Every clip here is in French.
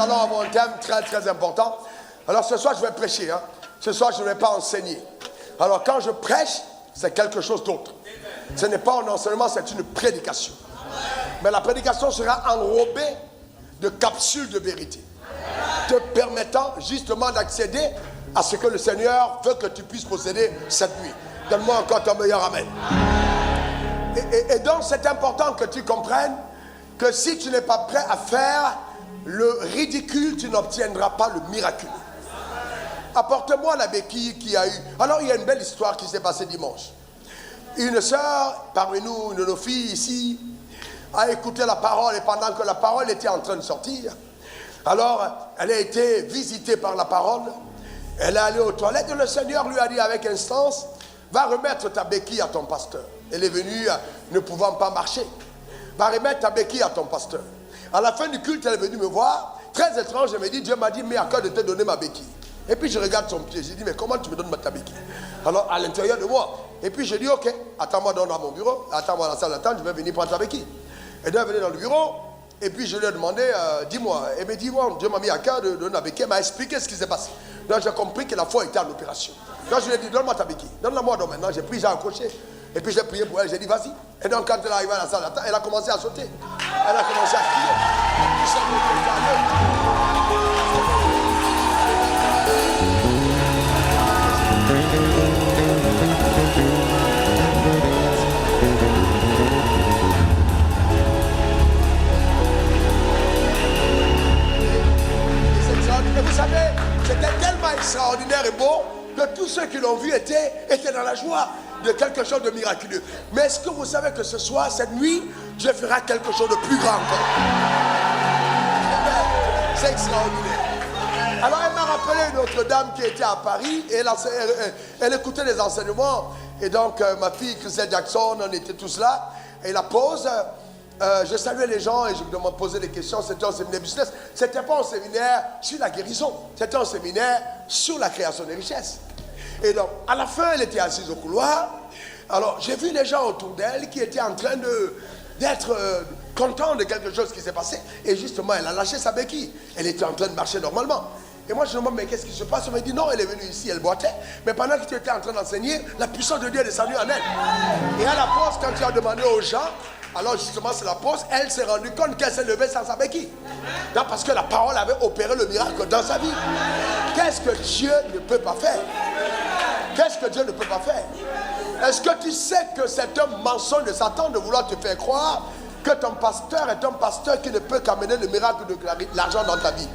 allons avoir un thème très très important. Alors ce soir je vais prêcher, hein. Ce soir je ne vais pas enseigner. Alors quand je prêche, c'est quelque chose d'autre. Ce n'est pas un enseignement, c'est une prédication. Mais la prédication sera enrobée de capsules de vérité, te permettant justement d'accéder à ce que le Seigneur veut que tu puisses posséder cette nuit. Donne-moi encore ton meilleur amen. Et donc c'est important que tu comprennes que si tu n'es pas prêt à faire le ridicule, tu n'obtiendras pas le miraculeux. Apporte-moi la béquille qui a eu. Alors il y a une belle histoire qui s'est passée dimanche. Une sœur parmi nous, une de nos filles ici, a écouté la parole, et pendant que la parole était en train de sortir, alors elle a été visitée par la parole. Elle est allée aux toilettes et le Seigneur lui a dit avec instance, va remettre ta béquille à ton pasteur. Elle est venue ne pouvant pas marcher. Va remettre ta béquille à ton pasteur. À la fin du culte, elle est venue me voir. Très étrange, elle me dit, Dieu m'a dit, mais à cœur de te donner ma béquille. Et puis je regarde son pied, j'ai dit, mais comment tu me donnes ta béquille? Alors à l'intérieur de moi. Et puis je dis, ok, attends-moi dans mon bureau, attends-moi dans la salle d'attente, je vais venir prendre ta béquille. Elle est venue dans le bureau, et puis je lui ai demandé, dis-moi. Elle me dit, bon, Dieu m'a mis à cœur de donner la béquille, elle m'a expliqué ce qui s'est passé. Donc j'ai compris que la foi était en opération. Donc je lui ai dit, donne-moi ta béquille, donne-la-moi donc maintenant. J'ai pris, j'ai accroché. Et puis j'ai prié pour elle, j'ai dit, vas-y. Et donc quand elle est arrivée à la salle d'attente, elle a commencé à sauter. Elle a commencé à crier. Et vous savez, c'était tellement extraordinaire et beau que tous ceux qui l'ont vu étaient dans la joie de quelque chose de miraculeux. Mais est-ce que vous savez que ce soir, cette nuit, Dieu fera quelque chose de plus grand encore? C'est extraordinaire. Alors elle m'a rappelé une autre dame qui était à Paris et elle écoutait les enseignements. Et donc ma fille Christelle Jackson, on était tous là. Et la pause, je saluais les gens et je me posais des questions. C'était un séminaire business. C'était pas un séminaire sur la guérison. C'était un séminaire sur la création des richesses. Et donc à la fin, elle était assise au couloir. Alors j'ai vu les gens autour d'elle qui étaient en train d'être contents de quelque chose qui s'est passé. Et justement, elle a lâché sa béquille. Elle était en train de marcher normalement. Et moi je me demande, mais qu'est-ce qui se passe? On m'a dit, non, elle est venue ici, elle boitait. Mais pendant que tu étais en train d'enseigner, la puissance de Dieu est descendue en elle. Et à la pause, quand tu as demandé aux gens, alors justement c'est la pause, elle s'est rendue compte qu'elle s'est levée sans sa béquille. Non, parce que la parole avait opéré le miracle dans sa vie. Qu'est-ce que Dieu ne peut pas faire? Qu'est-ce que Dieu ne peut pas faire? Est-ce que tu sais que c'est un mensonge de Satan de vouloir te faire croire que ton pasteur est un pasteur qui ne peut qu'amener le miracle de l'argent dans ta vie?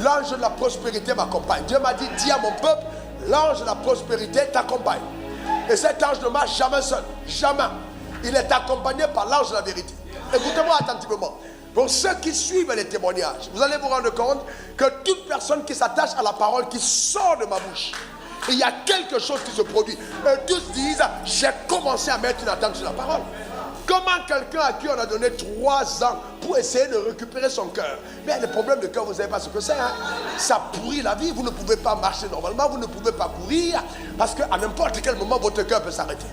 L'ange de la prospérité m'accompagne. Dieu m'a dit, dis à mon peuple, l'ange de la prospérité t'accompagne. Et cet ange ne marche jamais seul. Jamais. Il est accompagné par l'ange de la vérité. Écoutez-moi attentivement. Pour ceux qui suivent les témoignages, vous allez vous rendre compte que toute personne qui s'attache à la parole qui sort de ma bouche, il y a quelque chose qui se produit. Et tous disent, j'ai commencé à mettre une attente sur la parole. Comment quelqu'un à qui on a donné 3 ans pour essayer de récupérer son cœur? Mais les problèmes de cœur, vous ne savez pas ce que c'est. Hein? Ça pourrit la vie. Vous ne pouvez pas marcher normalement. Vous ne pouvez pas courir. Parce qu'à n'importe quel moment, votre cœur peut s'arrêter.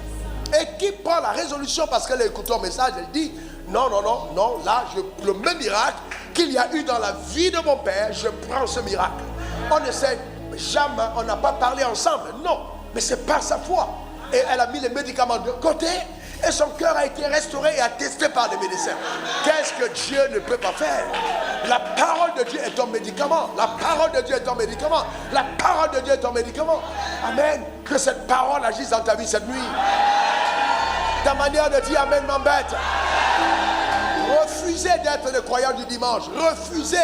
Et qui prend la résolution parce qu'elle a écouté un message, elle dit, non, non, non, non, là, le même miracle qu'il y a eu dans la vie de mon père, je prends ce miracle. On essaie, jamais, on n'a pas parlé ensemble. Non, mais c'est par sa foi. Et elle a mis les médicaments de côté. Et son cœur a été restauré et attesté par des médecins. Qu'est-ce que Dieu ne peut pas faire? La parole de Dieu est ton médicament. La parole de Dieu est ton médicament. La parole de Dieu est ton médicament. Amen. Que cette parole agisse dans ta vie cette nuit. Ta manière de dire Amen m'embête. Refusez d'être le croyant du dimanche. Refusez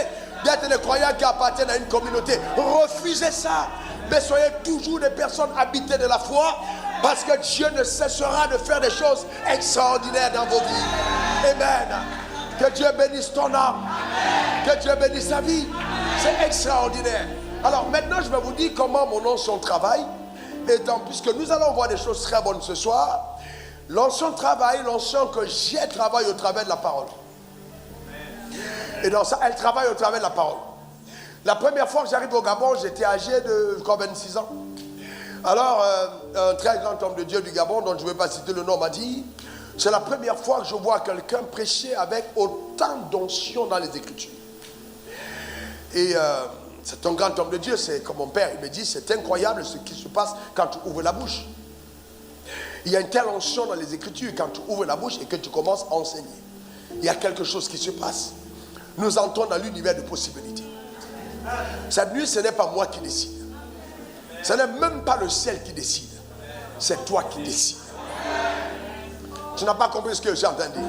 d'être le croyant qui appartient à une communauté. Refusez ça. Mais soyez toujours des personnes habitées de la foi. Parce que Dieu ne cessera de faire des choses extraordinaires dans vos vies. Amen. Que Dieu bénisse ton âme. Que Dieu bénisse sa vie. C'est extraordinaire. Alors maintenant, je vais vous dire comment mon onction travaille. Et donc, puisque nous allons voir des choses très bonnes ce soir, l'onction travaille, l'onction que j'ai travaille au travers de la parole. Et dans ça, elle travaille au travers de la parole. La première fois que j'arrive au Gabon, j'étais âgé de 26 ans. Alors, un très grand homme de Dieu du Gabon, dont je ne vais pas citer le nom, m'a dit, c'est la première fois que je vois quelqu'un prêcher avec autant d'onction dans les Écritures. Et c'est un grand homme de Dieu, c'est comme mon père, il me dit, c'est incroyable ce qui se passe quand tu ouvres la bouche. Il y a une telle onction dans les Écritures quand tu ouvres la bouche et que tu commences à enseigner. Il y a quelque chose qui se passe. Nous entrons dans l'univers de possibilités. Cette nuit, ce n'est pas moi qui décide. Ce n'est même pas le ciel qui décide. C'est toi qui décides. Tu n'as pas compris ce que j'ai entendu.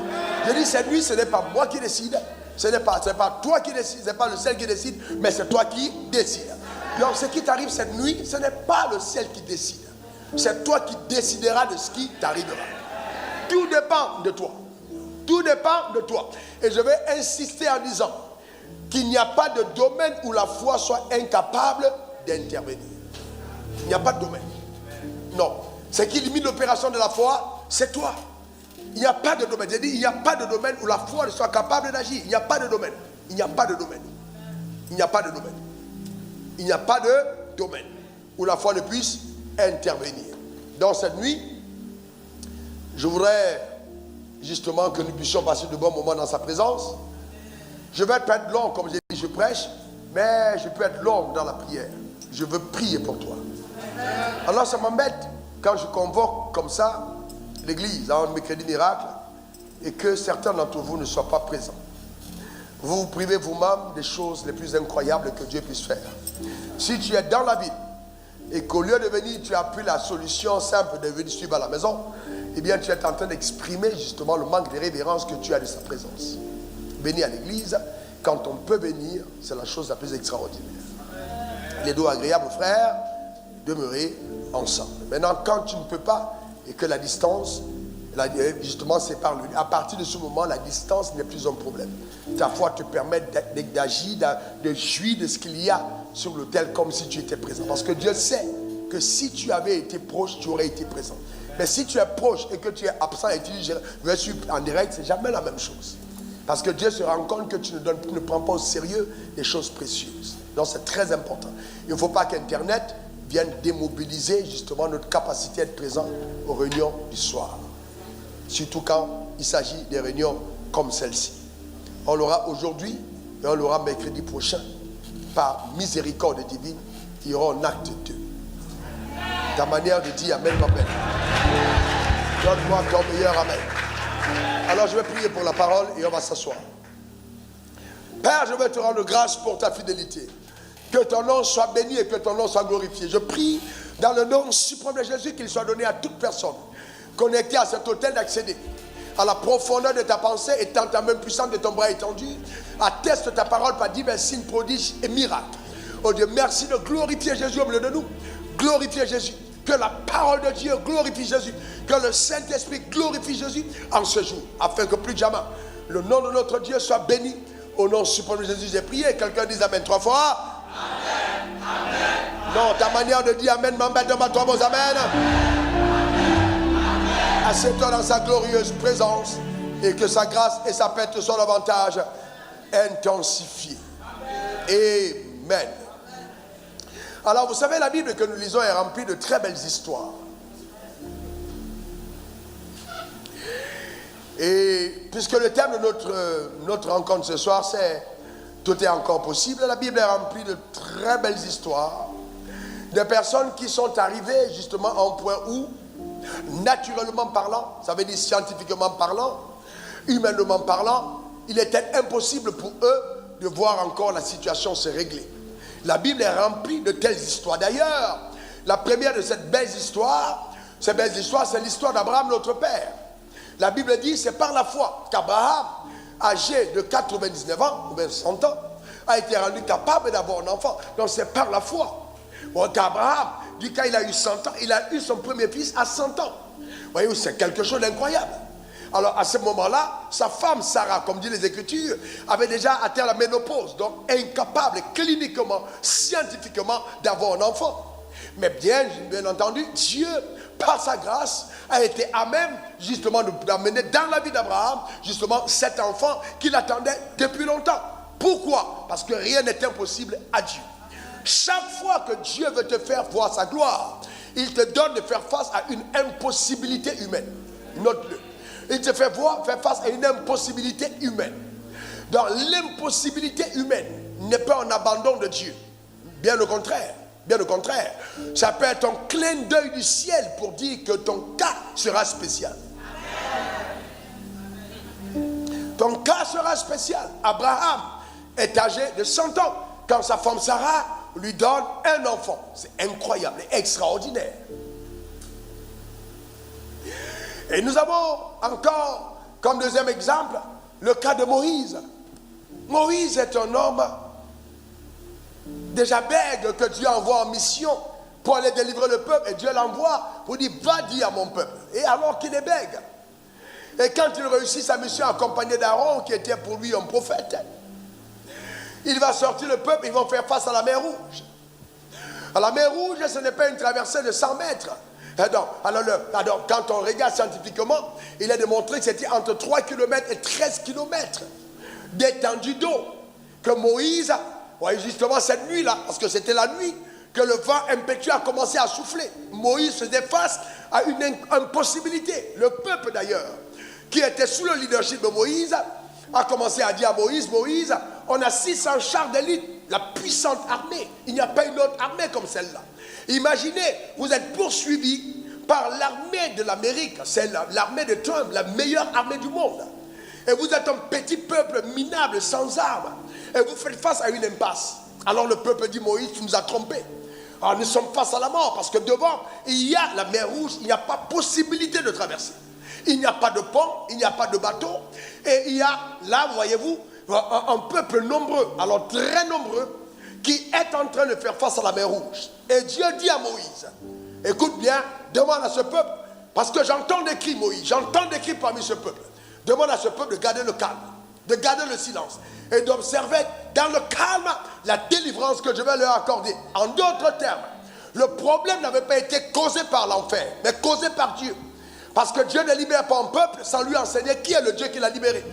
Je dis, cette nuit, ce n'est pas moi qui décide. Ce n'est pas toi qui décide. Ce n'est pas le ciel qui décide. Mais c'est toi qui décides. Donc, ce qui t'arrive cette nuit, ce n'est pas le ciel qui décide. C'est toi qui décideras de ce qui t'arrivera. Tout dépend de toi. Tout dépend de toi. Et je vais insister en disant qu'il n'y a pas de domaine où la foi soit incapable d'intervenir. Il n'y a pas de domaine. Non. Ce qui limite l'opération de la foi, c'est toi. Il n'y a pas de domaine. J'ai dit, il n'y a pas de domaine où la foi ne soit capable d'agir. Il n'y a pas de domaine. Il n'y a pas de domaine. Il n'y a pas de domaine. Il n'y a pas de domaine où la foi ne puisse intervenir. Dans cette nuit, je voudrais justement que nous puissions passer de bons moments dans sa présence. Je vais pas être long, comme j'ai dit, je prêche, mais je peux être long dans la prière. Je veux prier pour toi. Alors ça m'embête quand je convoque comme ça l'église en mercredi miracle et que certains d'entre vous ne soient pas présents. Vous vous privez vous-même des choses les plus incroyables que Dieu puisse faire. Si tu es dans la ville et qu'au lieu de venir, tu as pris la solution simple de venir suivre à la maison, eh bien tu es en train d'exprimer justement le manque de révérence que tu as de sa présence. Venir à l'église, quand on peut venir, c'est la chose la plus extraordinaire. Il est donc agréable, frères, demeurer ensemble. Maintenant, quand tu ne peux pas et que la distance, justement, sépare l'une, à partir de ce moment, la distance n'est plus un problème. Ta foi te permet d'agir, de jouir de ce qu'il y a sur l'autel comme si tu étais présent. Parce que Dieu sait que si tu avais été proche, tu aurais été présent. Mais si tu es proche et que tu es absent et tu dis je suis en direct, c'est jamais la même chose. Parce que Dieu se rend compte que tu ne prends pas au sérieux les choses précieuses. Donc c'est très important. Il ne faut pas qu'Internet vienne démobiliser justement notre capacité à être présent aux réunions du soir. Surtout quand il s'agit des réunions comme celle-ci. On l'aura aujourd'hui et on l'aura mercredi prochain. Par miséricorde divine, il y aura un acte 2. Ta manière de dire Amen m'appelle. Donne-moi ton meilleur Amen. Alors je vais prier pour la parole et on va s'asseoir. Père, je vais te rendre grâce pour ta fidélité. Que ton nom soit béni et que ton nom soit glorifié. Je prie dans le nom suprême de Jésus qu'il soit donné à toute personne connectée à cet autel d'accéder à la profondeur de ta pensée et tant ta main puissante de ton bras étendu. Atteste ta parole par divers signes, prodiges et miracles. Oh Dieu, merci de glorifier Jésus au milieu de nous. Glorifier Jésus. Que la parole de Dieu glorifie Jésus. Que le Saint-Esprit glorifie Jésus en ce jour. Afin que plus jamais le nom de notre Dieu soit béni. Au nom suprême de Jésus, j'ai prié. Quelqu'un dise Amen 3 fois. Amen. Amen. Non, ta manière de dire Amen m'embête de ma 3 mots. Amen. Assieds-toi dans sa glorieuse présence et que sa grâce et sa paix te soient davantage intensifiées. Amen. Alors vous savez, la Bible que nous lisons est remplie de très belles histoires. Et puisque le thème de notre rencontre ce soir, c'est tout est encore possible, la Bible est remplie de très belles histoires de personnes qui sont arrivées justement à un point où, naturellement parlant, ça veut dire scientifiquement parlant, humainement parlant, il était impossible pour eux de voir encore la situation se régler. La Bible est remplie de telles histoires. D'ailleurs, la première de ces belles histoires, c'est l'histoire d'Abraham, notre père. La Bible dit, c'est par la foi qu'Abraham, âgé de 99 ans, ou bien 100 ans, a été rendu capable d'avoir un enfant. Donc c'est par la foi. Bon, qu'Abraham, dit quand il a eu 100 ans, il a eu son premier fils à 100 ans. Vous voyez, c'est quelque chose d'incroyable. Alors à ce moment-là, sa femme Sarah, comme dit les Écritures, avait déjà atteint la ménopause, donc incapable cliniquement, scientifiquement d'avoir un enfant. Mais bien entendu, Dieu, par sa grâce, a été à même justement d'amener dans la vie d'Abraham justement cet enfant qu'il attendait depuis longtemps. Pourquoi? Parce que rien n'est impossible à Dieu. Chaque fois que Dieu veut te faire voir sa gloire, il te donne de faire face à une impossibilité humaine. Note-le. Il te fait face à une impossibilité humaine. Dans l'impossibilité humaine, n'est pas un abandon de Dieu. Bien au contraire. Bien au contraire. Ça peut être un clin d'œil du ciel pour dire que ton cas sera spécial. Ton cas sera spécial. Abraham est âgé de 100 ans quand sa femme Sarah lui donne un enfant. C'est incroyable et extraordinaire. Et nous avons encore, comme deuxième exemple, le cas de Moïse. Moïse est un homme déjà bègue que Dieu envoie en mission pour aller délivrer le peuple. Et Dieu l'envoie pour dire, va dire à mon peuple. Et alors qu'il est bègue. Et quand il réussit sa mission accompagné d'Aaron, qui était pour lui un prophète, il va sortir le peuple, ils vont faire face à la mer Rouge. À la mer Rouge, ce n'est pas une traversée de 100 mètres. Alors, quand on regarde scientifiquement, il est démontré que c'était entre 3 km et 13 km d'étendue d'eau. Que Moïse, ouais, justement cette nuit-là, parce que c'était la nuit, que le vent impétueux a commencé à souffler. Moïse faisait face à une impossibilité. Le peuple d'ailleurs, qui était sous le leadership de Moïse, a commencé à dire à Moïse, Moïse, on a 600 chars d'élite, la puissante armée. Il n'y a pas une autre armée comme celle-là. Imaginez, vous êtes poursuivis par l'armée de l'Amérique, c'est l'armée de Trump, la meilleure armée du monde. Et vous êtes un petit peuple minable, sans armes. Et vous faites face à une impasse. Alors le peuple dit, Moïse, tu nous as trompés. Alors nous sommes face à la mort, parce que devant, il y a la mer Rouge, il n'y a pas possibilité de traverser. Il n'y a pas de pont, il n'y a pas de bateau. Et il y a, là, voyez-vous, un peuple nombreux, alors très nombreux, qui est en train de faire face à la mer Rouge. Et Dieu dit à Moïse, écoute bien, demande à ce peuple, parce que j'entends des cris, Moïse, j'entends des cris parmi ce peuple. Demande à ce peuple de garder le calme, de garder le silence, et d'observer dans le calme la délivrance que je vais leur accorder. En d'autres termes, le problème n'avait pas été causé par l'enfer, mais causé par Dieu. Parce que Dieu ne libère pas un peuple sans lui enseigner qui est le Dieu qui l'a libéré.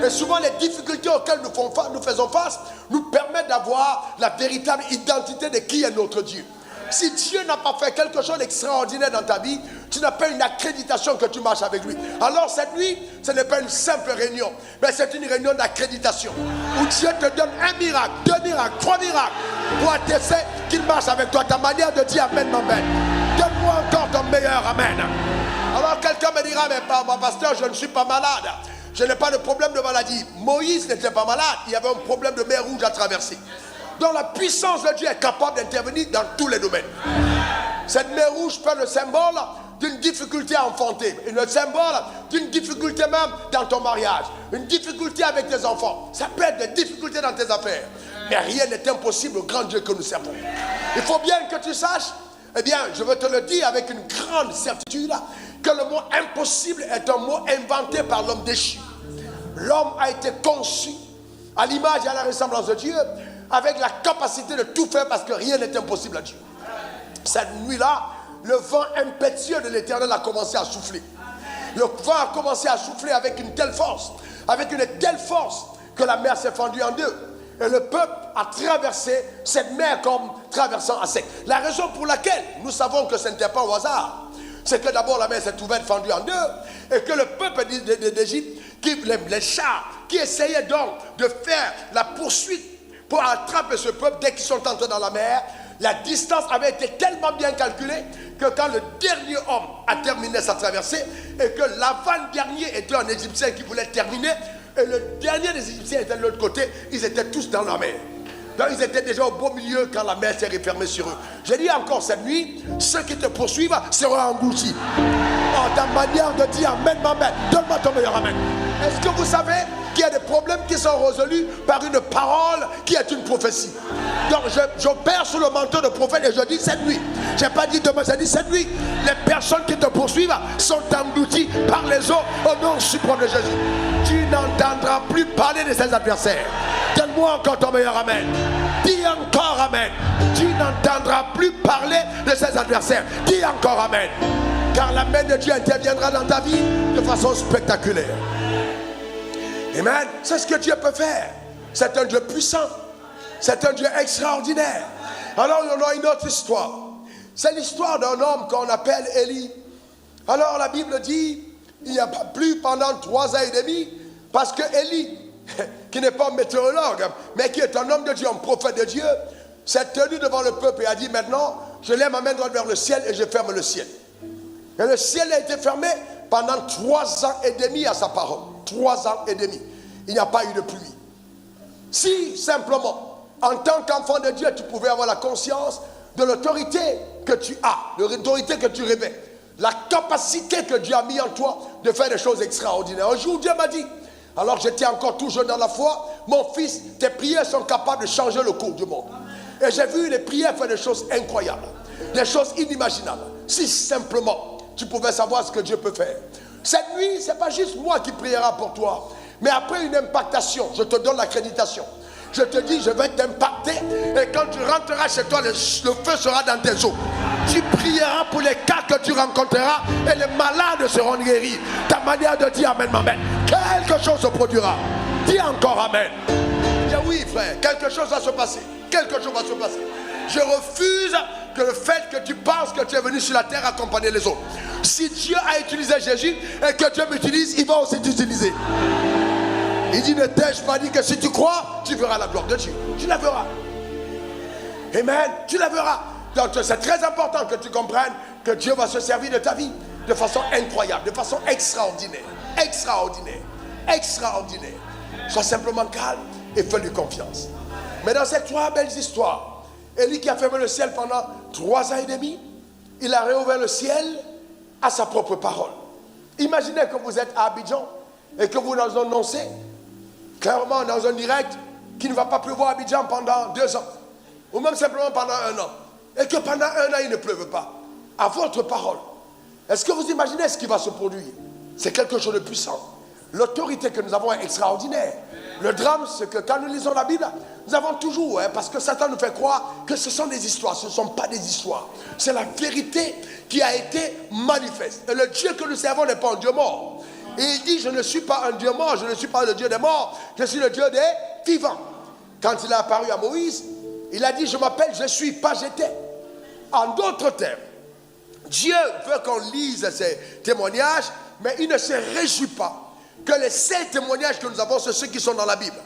Et souvent les difficultés auxquelles nous faisons face nous permettent d'avoir la véritable identité de qui est notre Dieu. Si Dieu n'a pas fait quelque chose d'extraordinaire dans ta vie, tu n'as pas une accréditation que tu marches avec lui. Alors cette nuit, ce n'est pas une simple réunion, mais c'est une réunion d'accréditation. Où Dieu te donne un miracle, 2 miracles, 3 miracles, pour attester qu'il marche avec toi. Ta manière de dire Amen m'emmène. Donne-moi encore ton meilleur Amen. Alors quelqu'un me dira, mais pasteur, je ne suis pas malade. Je n'ai pas de problème de maladie. Moïse n'était pas malade, il y avait un problème de mer Rouge à traverser. Donc la puissance de Dieu est capable d'intervenir dans tous les domaines. Cette mer Rouge peut être le symbole d'une difficulté à enfanter, le symbole d'une difficulté même dans ton mariage, une difficulté avec tes enfants. Ça peut être des difficultés dans tes affaires. Mais rien n'est impossible au grand Dieu que nous servons. Il faut bien que tu saches, eh bien, je veux te le dire avec une grande certitude, que le mot impossible est un mot inventé par l'homme déchu. L'homme a été conçu à l'image et à la ressemblance de Dieu, avec la capacité de tout faire parce que rien n'est impossible à Dieu. Cette nuit-là, le vent impétueux de l'Éternel a commencé à souffler. Le vent a commencé à souffler avec une telle force que la mer s'est fendue en deux. Et le peuple a traversé cette mer comme traversant à sec. La raison pour laquelle nous savons que ce n'était pas au hasard, c'est que d'abord la mer s'est ouverte, fendue en deux, et que le peuple d'Égypte, les chars qui essayaient donc de faire la poursuite pour attraper ce peuple, dès qu'ils sont entrés dans la mer, la distance avait été tellement bien calculée que quand le dernier homme a terminé sa traversée et que l'avant-dernier était un Égyptien qui voulait terminer et le dernier des Égyptiens était de l'autre côté, ils étaient tous dans la mer. Donc ils étaient déjà au beau milieu quand la mer s'est refermée sur eux. J'ai dit encore cette nuit, ceux qui te poursuivent seront engloutis. Oh, ta manière de dire Amen m'emmène. Donne-moi ton meilleur Amen. Est-ce que vous savez qu'il y a des problèmes qui sont résolus par une parole qui est une prophétie? Donc j'opère sous le manteau de prophète et je dis cette nuit. Je n'ai pas dit demain, j'ai dit cette nuit. Les personnes qui te poursuivent sont englouties par les eaux au nom suprême de Jésus. Tu n'entendras plus parler de ses adversaires. Donne-moi encore ton meilleur Amen. Dis encore Amen. Tu n'entendras plus parler de ses adversaires. Dis encore Amen. Car la main de Dieu interviendra dans ta vie de façon spectaculaire. Amen. C'est ce que Dieu peut faire. C'est un Dieu puissant. C'est un Dieu extraordinaire. Alors il y en a une autre histoire. C'est l'histoire d'un homme qu'on appelle Élie. Alors la Bible dit, il n'y a pas plu pendant 3 ans et demi, parce que Élie qui n'est pas un météorologue, mais qui est un homme de Dieu, un prophète de Dieu, s'est tenu devant le peuple et a dit, maintenant, je lève ma main droite vers le ciel et je ferme le ciel. Et le ciel a été fermé pendant 3 ans et demi à sa parole. 3 ans et demi. Il n'y a pas eu de pluie. Si simplement, en tant qu'enfant de Dieu, tu pouvais avoir la conscience de l'autorité que tu as, de l'autorité que tu revêts, la capacité que Dieu a mis en toi de faire des choses extraordinaires. Un jour, Dieu m'a dit, alors j'étais encore tout jeune dans la foi, mon fils, tes prières sont capables de changer le cours du monde. Et j'ai vu les prières faire des choses incroyables, des choses inimaginables. Si simplement tu pouvais savoir ce que Dieu peut faire. Cette nuit, ce n'est pas juste moi qui priera pour toi, mais après une impactation, je te donne l'accréditation. Je te dis, je vais t'impacter et quand tu rentreras chez toi, le feu sera dans tes os. Tu prieras pour les cas que tu rencontreras et les malades seront guéris. Ta manière de dire Amen m'amène. Quelque chose se produira. Dis encore Amen. Dis oui frère, quelque chose va se passer. Quelque chose va se passer. Je refuse que le fait que tu penses que tu es venu sur la terre accompagner les autres. Si Dieu a utilisé Jésus et que Dieu m'utilise, il va aussi t'utiliser. Il dit, ne t'ai-je pas dit que si tu crois, tu verras la gloire de Dieu. Tu la verras. Amen. Tu la verras. Donc c'est très important que tu comprennes que Dieu va se servir de ta vie de façon incroyable, de façon extraordinaire. Extraordinaire. Extraordinaire. Sois simplement calme et fais-lui confiance. Mais dans ces 3 belles histoires, Élie qui a fermé le ciel pendant 3 ans et demi, il a réouvert le ciel à sa propre parole. Imaginez que vous êtes à Abidjan et que vous nous annoncez clairement dans un direct qu'il ne va pas pleuvoir à Abidjan pendant 2 ans ou même simplement pendant 1 an et que pendant 1 an il ne pleuve pas à votre parole. Est-ce que vous imaginez ce qui va se produire? C'est quelque chose de puissant. L'autorité que nous avons est extraordinaire. Le drame, c'est que quand nous lisons la Bible, nous avons toujours, parce que Satan nous fait croire que ce sont des histoires. Ce ne sont pas des histoires. C'est la vérité qui a été manifeste. Et le Dieu que nous servons n'est pas un Dieu mort. Et il dit, je ne suis pas un Dieu mort, je ne suis pas le Dieu des morts, je suis le Dieu des vivants. Quand il a apparu à Moïse, il a dit, je m'appelle, je suis, pas j'étais. En d'autres termes, Dieu veut qu'on lise ces témoignages, mais il ne se réjouit pas que les seuls témoignages que nous avons, c'est ceux qui sont dans la Bible.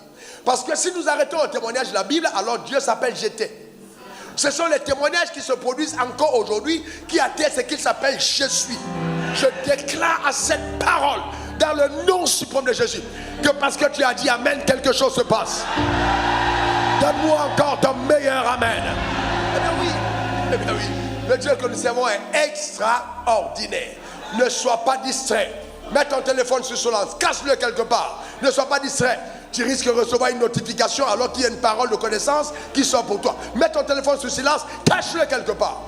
Parce que si nous arrêtons au témoignage de la Bible, alors Dieu s'appelle j'étais. Ce sont les témoignages qui se produisent encore aujourd'hui, qui attestent ce qu'il s'appelle je suis. Je déclare à cette parole, dans le nom suprême de Jésus, que parce que tu as dit Amen, quelque chose se passe. Donne-moi encore ton meilleur Amen. Eh bien oui, le Dieu que nous servons est extraordinaire. Ne sois pas distrait. Mets ton téléphone sur silence, cache-le quelque part. Ne sois pas distrait. Tu risques de recevoir une notification alors qu'il y a une parole de connaissance qui sort pour toi. Mets ton téléphone sur silence, cache-le quelque part.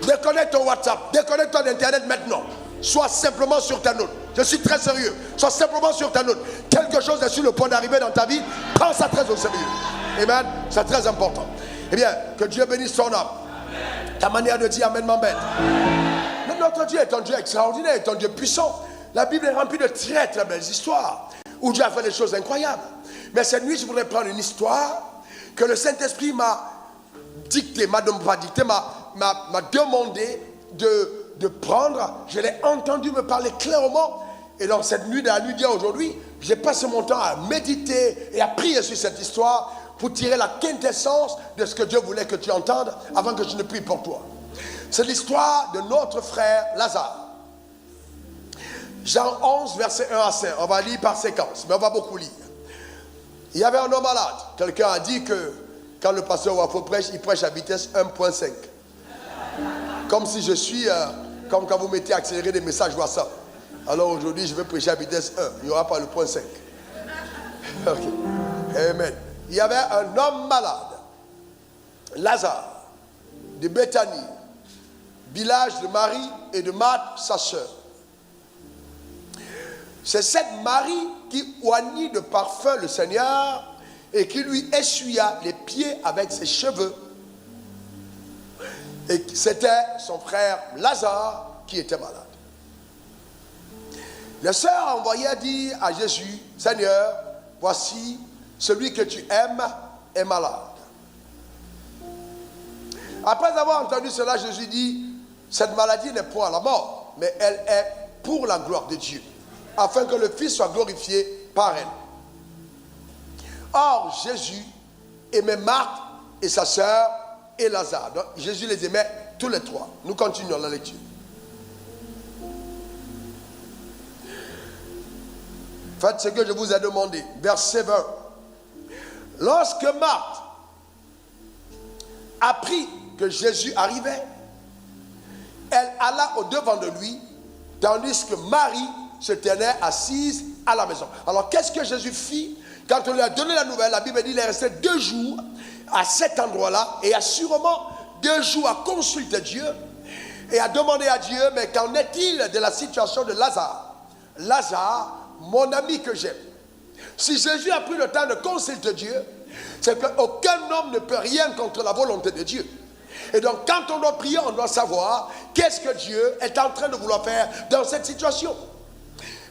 Déconnecte ton WhatsApp, déconnecte ton Internet maintenant. Sois simplement sur ta note. Je suis très sérieux. Sois simplement sur ta note. Quelque chose est sur le point d'arriver dans ta vie. Prends ça très au sérieux. Amen. C'est très important. Eh bien, que Dieu bénisse ton âme. Ta manière de dire Amen m'embête. Mais notre Dieu est un Dieu extraordinaire, est un Dieu puissant. La Bible est remplie de très très belles histoires où Dieu a fait des choses incroyables. Mais cette nuit, je voudrais prendre une histoire que le Saint-Esprit m'a dicté, m'a demandé de prendre. Je l'ai entendu me parler clairement. Et dans cette nuit, dans la nuit d'hier aujourd'hui, j'ai passé mon temps à méditer et à prier sur cette histoire pour tirer la quintessence de ce que Dieu voulait que tu entendes avant que je ne prie pour toi. C'est l'histoire de notre frère Lazare. Jean 11, verset 1 à 5. On va lire par séquence, mais on va beaucoup lire. Il y avait un homme malade. Quelqu'un a dit que quand le pasteur Wafo prêche, il prêche à vitesse 1.5. Comme si je suis, comme quand vous mettez accéléré des messages WhatsApp. Alors aujourd'hui, je vais prêcher à vitesse 1. Il n'y aura pas le point 5. Ok. Amen. Il y avait un homme malade, Lazare, de Béthanie, village de Marie et de Marthe, sa sœur. C'est cette Marie qui oignit de parfum le Seigneur et qui lui essuya les pieds avec ses cheveux. Et c'était son frère Lazare qui était malade. Le sœur a envoyé dire à Jésus, Seigneur, voici, celui que tu aimes est malade. Après avoir entendu cela, Jésus dit, cette maladie n'est point la mort, mais elle est pour la gloire de Dieu, afin que le Fils soit glorifié par elle. Or, Jésus aimait Marthe et sa sœur et Lazare. Donc, Jésus les aimait tous les trois. Nous continuons la lecture. Faites ce que je vous ai demandé. Verset 20. Lorsque Marthe apprit que Jésus arrivait, elle alla au-devant de lui, tandis que Marie se tenait assise à la maison. Alors, qu'est-ce que Jésus fit quand on lui a donné la nouvelle? La Bible dit qu'il est resté 2 jours à cet endroit-là et a sûrement 2 jours à consulter Dieu et à demander à Dieu, mais qu'en est-il de la situation de Lazare? Lazare, mon ami que j'aime. Si Jésus a pris le temps de consulter Dieu, c'est qu'aucun homme ne peut rien contre la volonté de Dieu. Et donc, quand on doit prier, on doit savoir qu'est-ce que Dieu est en train de vouloir faire dans cette situation.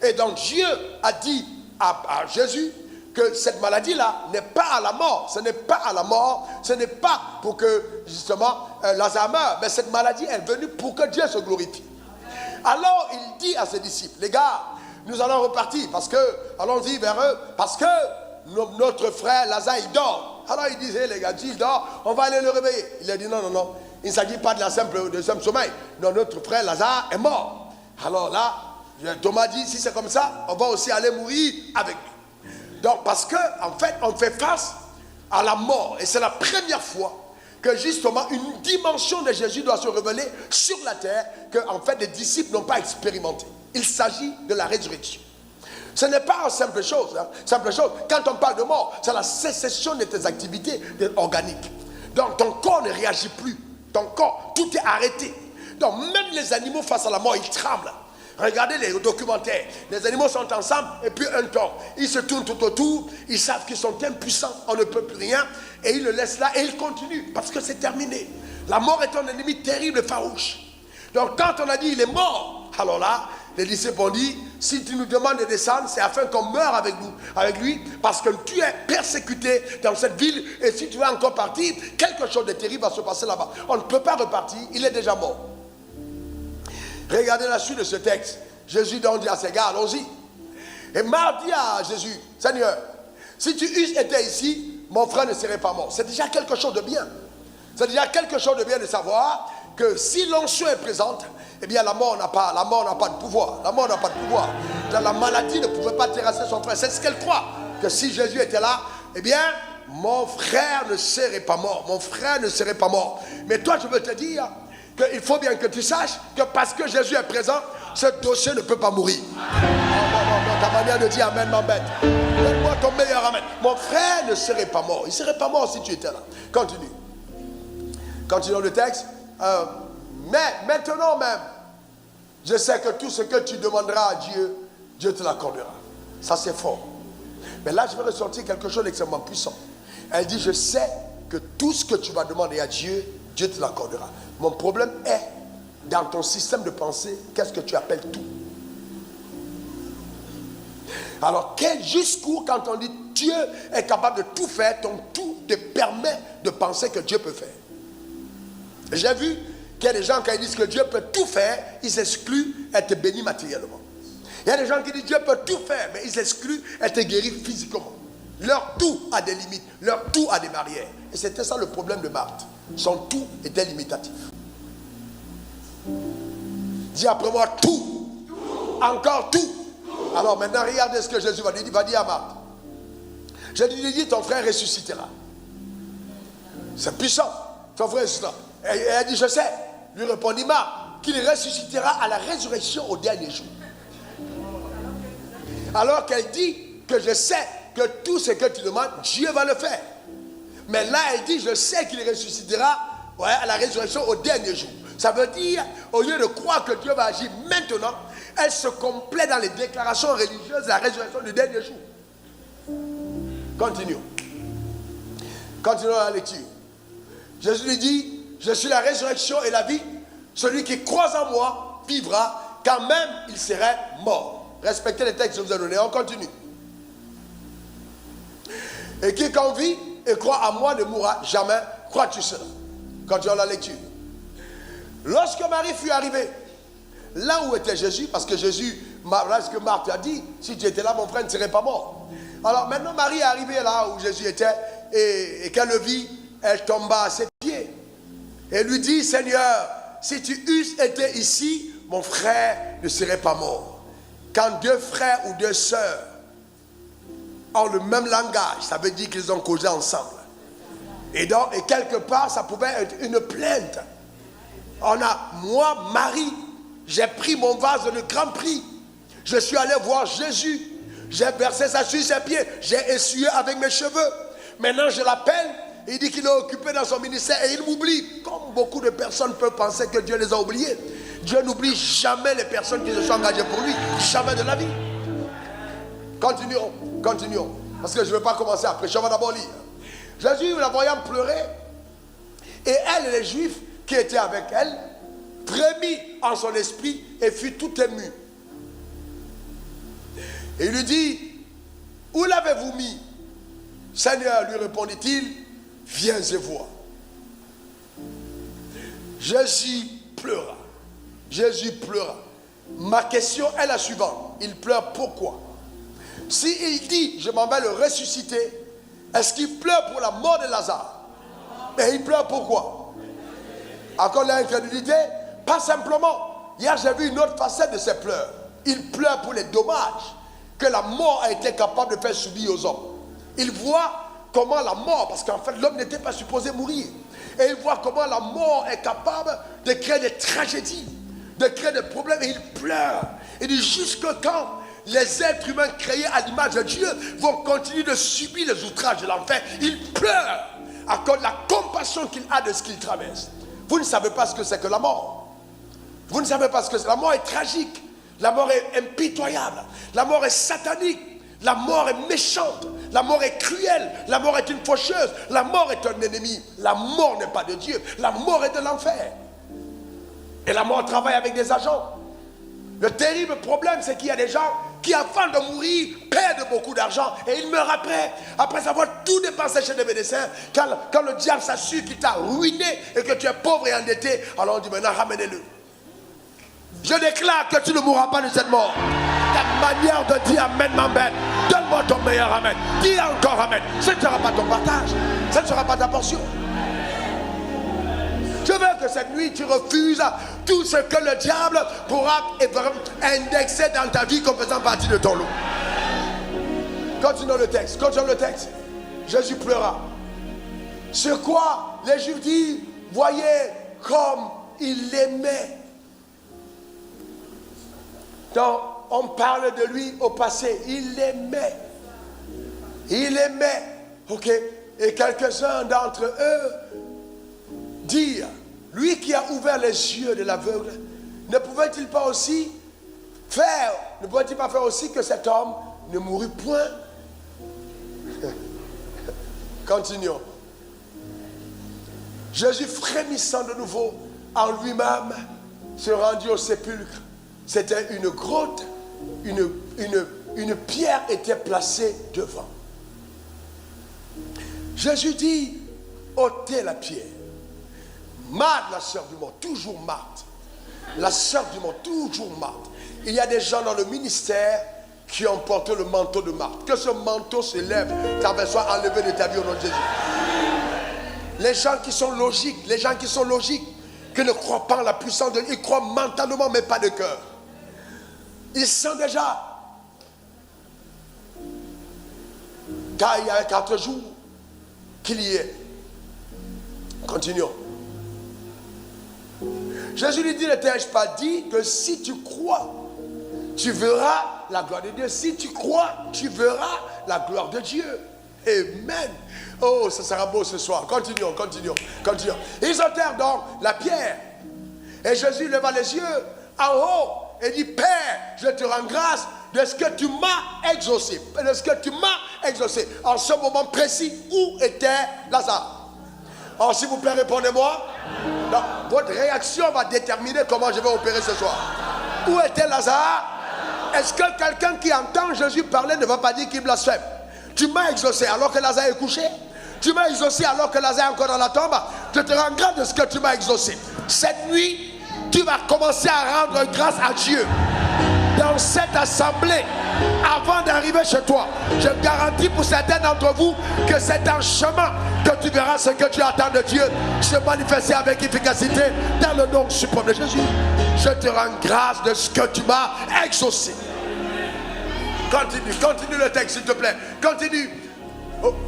Et donc, Dieu a dit à Jésus que cette maladie-là n'est pas à la mort. Ce n'est pas à la mort. Ce n'est pas pour que, justement, Lazare meure. Mais cette maladie est venue pour que Dieu se glorifie. Alors, il dit à ses disciples, les gars, nous allons repartir parce que, allons-y vers eux, parce que notre frère Lazare, il dort. Alors il disait, les gars, il dort, on va aller le réveiller. Il a dit, non, non, non, il ne s'agit pas de simple sommeil. Non, notre frère Lazare est mort. Alors là, Thomas dit, si c'est comme ça, on va aussi aller mourir avec lui. Donc, parce que, en fait, on fait face à la mort. Et c'est la première fois que justement une dimension de Jésus doit se révéler sur la terre que, en fait, les disciples n'ont pas expérimenté. Il s'agit de la résurrection. Ce n'est pas une simple chose. Simple chose. Quand on parle de mort, c'est la cessation de tes activités organiques. Donc ton corps ne réagit plus. Ton corps, tout est arrêté. Donc même les animaux face à la mort, ils tremblent. Regardez les documentaires. Les animaux sont ensemble et puis un temps, ils se tournent tout autour. Ils savent qu'ils sont impuissants, on ne peut plus rien. Et ils le laissent là et ils continuent parce que c'est terminé. La mort est un ennemi terrible et farouche. Donc quand on a dit il est mort, alors là, les disciples ont dit, si tu nous demandes de descendre, c'est afin qu'on meure avec lui, parce que tu es persécuté dans cette ville, et si tu vas encore partir, quelque chose de terrible va se passer là-bas. On ne peut pas repartir, il est déjà mort. Regardez la suite de ce texte. Jésus donc dit à ses gars, allons-y. Et Marthe dit à Jésus, Seigneur, si tu eusses été ici, mon frère ne serait pas mort. C'est déjà quelque chose de bien. C'est déjà quelque chose de bien de savoir que si l'onction est présente, eh bien la mort n'a pas de pouvoir. La mort n'a pas de pouvoir. La maladie ne pouvait pas terrasser son frère. C'est ce qu'elle croit. Que si Jésus était là, eh bien, mon frère ne serait pas mort. Mon frère ne serait pas mort. Mais toi, je veux te dire qu'il faut bien que tu saches que parce que Jésus est présent, ce dossier ne peut pas mourir. Non, ta manière de dire amen m'embête. Donne-moi ton meilleur amen. Mon frère ne serait pas mort. Il ne serait pas mort si tu étais là. Continue. Continuons le texte. Mais maintenant même, je sais que tout ce que tu demanderas à Dieu, Dieu te l'accordera. Ça c'est fort. Mais là je vais ressortir quelque chose d'extrêmement puissant. Elle dit, je sais que tout ce que tu vas demander à Dieu, Dieu te l'accordera. Mon problème est, dans ton système de pensée, qu'est-ce que tu appelles tout? Alors jusqu'où quand on dit Dieu est capable de tout faire, ton tout te permet de penser que Dieu peut faire. J'ai vu qu'il y a des gens, quand ils disent que Dieu peut tout faire, ils excluent être bénis matériellement. Il y a des gens qui disent Dieu peut tout faire, mais ils excluent être guéris physiquement. Leur tout a des limites, leur tout a des barrières. Et c'était ça le problème de Marthe. Son tout était limitatif. Dis après moi tout. Encore tout. Alors maintenant, regardez ce que Jésus va dire. Il va dire à Marthe. Jésus lui dit, ton frère ressuscitera. C'est puissant. Ton frère ressuscitera. Et elle dit, je sais. Lui répondit Marthe, qu'il ressuscitera à la résurrection au dernier jour. Alors qu'elle dit que je sais que tout ce que tu demandes, Dieu va le faire. Mais là, elle dit, je sais qu'il ressuscitera à la résurrection au dernier jour. Ça veut dire, au lieu de croire que Dieu va agir maintenant, elle se complaît dans les déclarations religieuses de la résurrection du dernier jour. Continuons. Continuons la lecture. Jésus lui dit, je suis la résurrection et la vie. Celui qui croit en moi vivra, quand même il serait mort. Respectez les textes que je vous ai donnés. On continue. Et quiconque vit et croit en moi ne mourra jamais. Crois-tu cela? Continuons la lecture. Lorsque Marie fut arrivée, là où était Jésus, parce que Jésus, là ce que Marthe a dit, si tu étais là, mon frère ne serait pas mort. Alors maintenant, Marie est arrivée là où Jésus était et qu'elle le vit, elle tomba à ses pieds. Et lui dit, Seigneur, si tu eusses été ici, mon frère ne serait pas mort. Quand deux frères ou deux sœurs ont le même langage, ça veut dire qu'ils ont causé ensemble. Et donc, et quelque part, ça pouvait être une plainte. Moi, Marie, j'ai pris mon vase de grand prix. Je suis allé voir Jésus. J'ai versé ça sur ses pieds. J'ai essuyé avec mes cheveux. Maintenant, je l'appelle. Il dit qu'il est occupé dans son ministère et il m'oublie. Comme beaucoup de personnes peuvent penser que Dieu les a oubliés. Dieu n'oublie jamais les personnes qui se sont engagées pour lui. Jamais de la vie. Continuons. Parce que je ne vais pas commencer après. Je vais d'abord lire. Jésus, la voyant pleurer, et elle et les Juifs qui étaient avec elle, frémit en son esprit et fut tout ému. Et il lui dit, où l'avez-vous mis? Seigneur, lui répondit-il, viens et vois. Jésus pleura. Ma question est la suivante. Il pleure pourquoi? S'il dit, je m'en vais le ressusciter, est-ce qu'il pleure pour la mort de Lazare? Mais il pleure pourquoi? Encore l'incrédulité? Pas simplement. Hier, j'ai vu une autre facette de ses pleurs. Il pleure pour les dommages que la mort a été capable de faire subir aux hommes. Il voit comment la mort, parce qu'en fait, l'homme n'était pas supposé mourir. Et il voit comment la mort est capable de créer des tragédies, de créer des problèmes. Et il pleure. Il dit, jusque quand les êtres humains créés à l'image de Dieu vont continuer de subir les outrages de l'enfer? Il pleure à cause de la compassion qu'il a de ce qu'il traverse. Vous ne savez pas ce que c'est que la mort. Vous ne savez pas ce que c'est. La mort est tragique. La mort est impitoyable. La mort est satanique. La mort est méchante. La mort est cruelle. La mort est une faucheuse. La mort est un ennemi. La mort n'est pas de Dieu. La mort est de l'enfer. Et la mort travaille avec des agents. Le terrible problème, c'est qu'il y a des gens qui, avant de mourir, perdent beaucoup d'argent et ils meurent après avoir tout dépensé chez les médecins. Quand le diable s'assure qu'il t'a ruiné et que tu es pauvre et endetté, alors on dit maintenant ramenez-le. Je déclare que tu ne mourras pas de cette mort. Ta manière de dire amen m'embête. Donne-moi ton meilleur amen. Dis encore amen. Ce ne sera pas ton partage. Ce ne sera pas ta portion. Je veux que cette nuit tu refuses tout ce que le diable pourra indexer dans ta vie comme faisant partie de ton lot. Continuons le texte. Jésus pleura. Sur quoi les Juifs disent, voyez comme il l'aimait. Donc on parle de lui au passé. Il l'aimait. Ok. Et quelques-uns d'entre eux dire, lui qui a ouvert les yeux de l'aveugle, ne pouvait-il pas faire aussi que cet homme ne mourut point? Continuons. Jésus, frémissant de nouveau en lui-même, se rendit au sépulcre. C'était une grotte, une pierre était placée devant. Jésus dit, ôtez la pierre. Marthe, la sœur du monde, toujours Marthe. La sœur du monde, toujours Marthe. Il y a des gens dans le ministère qui ont porté le manteau de Marthe. Que ce manteau se lève, ça va soit enlevé de ta vie au nom de Jésus. Les gens qui sont logiques, qui ne croient pas en la puissance de Dieu, ils croient mentalement mais pas de cœur. Ils sentent déjà. Car il y a 4 jours qu'il y est. Continuons. Jésus lui dit, ne t'ai-je pas dit que si tu crois, tu verras la gloire de Dieu. Si tu crois, tu verras la gloire de Dieu. Amen. Oh, ça sera beau ce soir. Continuons. Ils ôtèrent donc la pierre. Et Jésus leva les yeux en haut et dit, Père, je te rends grâce de ce que tu m'as exaucé. En ce moment précis, où était Lazare? Alors, s'il vous plaît, répondez-moi. Donc, votre réaction va déterminer comment je vais opérer ce soir. Où était Lazare? Est-ce que quelqu'un qui entend Jésus parler ne va pas dire qu'il blasphème? Tu m'as exaucé alors que Lazare est couché? Tu m'as exaucé alors que Lazare est encore dans la tombe? Je te rends grâce de ce que tu m'as exaucé. Cette nuit, tu vas commencer à rendre grâce à Dieu. Dans dans cette assemblée avant d'arriver chez toi. Je garantis pour certains d'entre vous que c'est un chemin que tu verras ce que tu attends de Dieu se manifester avec efficacité dans le nom suprême de Jésus. Je te rends grâce de ce que tu m'as exaucé. Continue le texte s'il te plaît. Continue.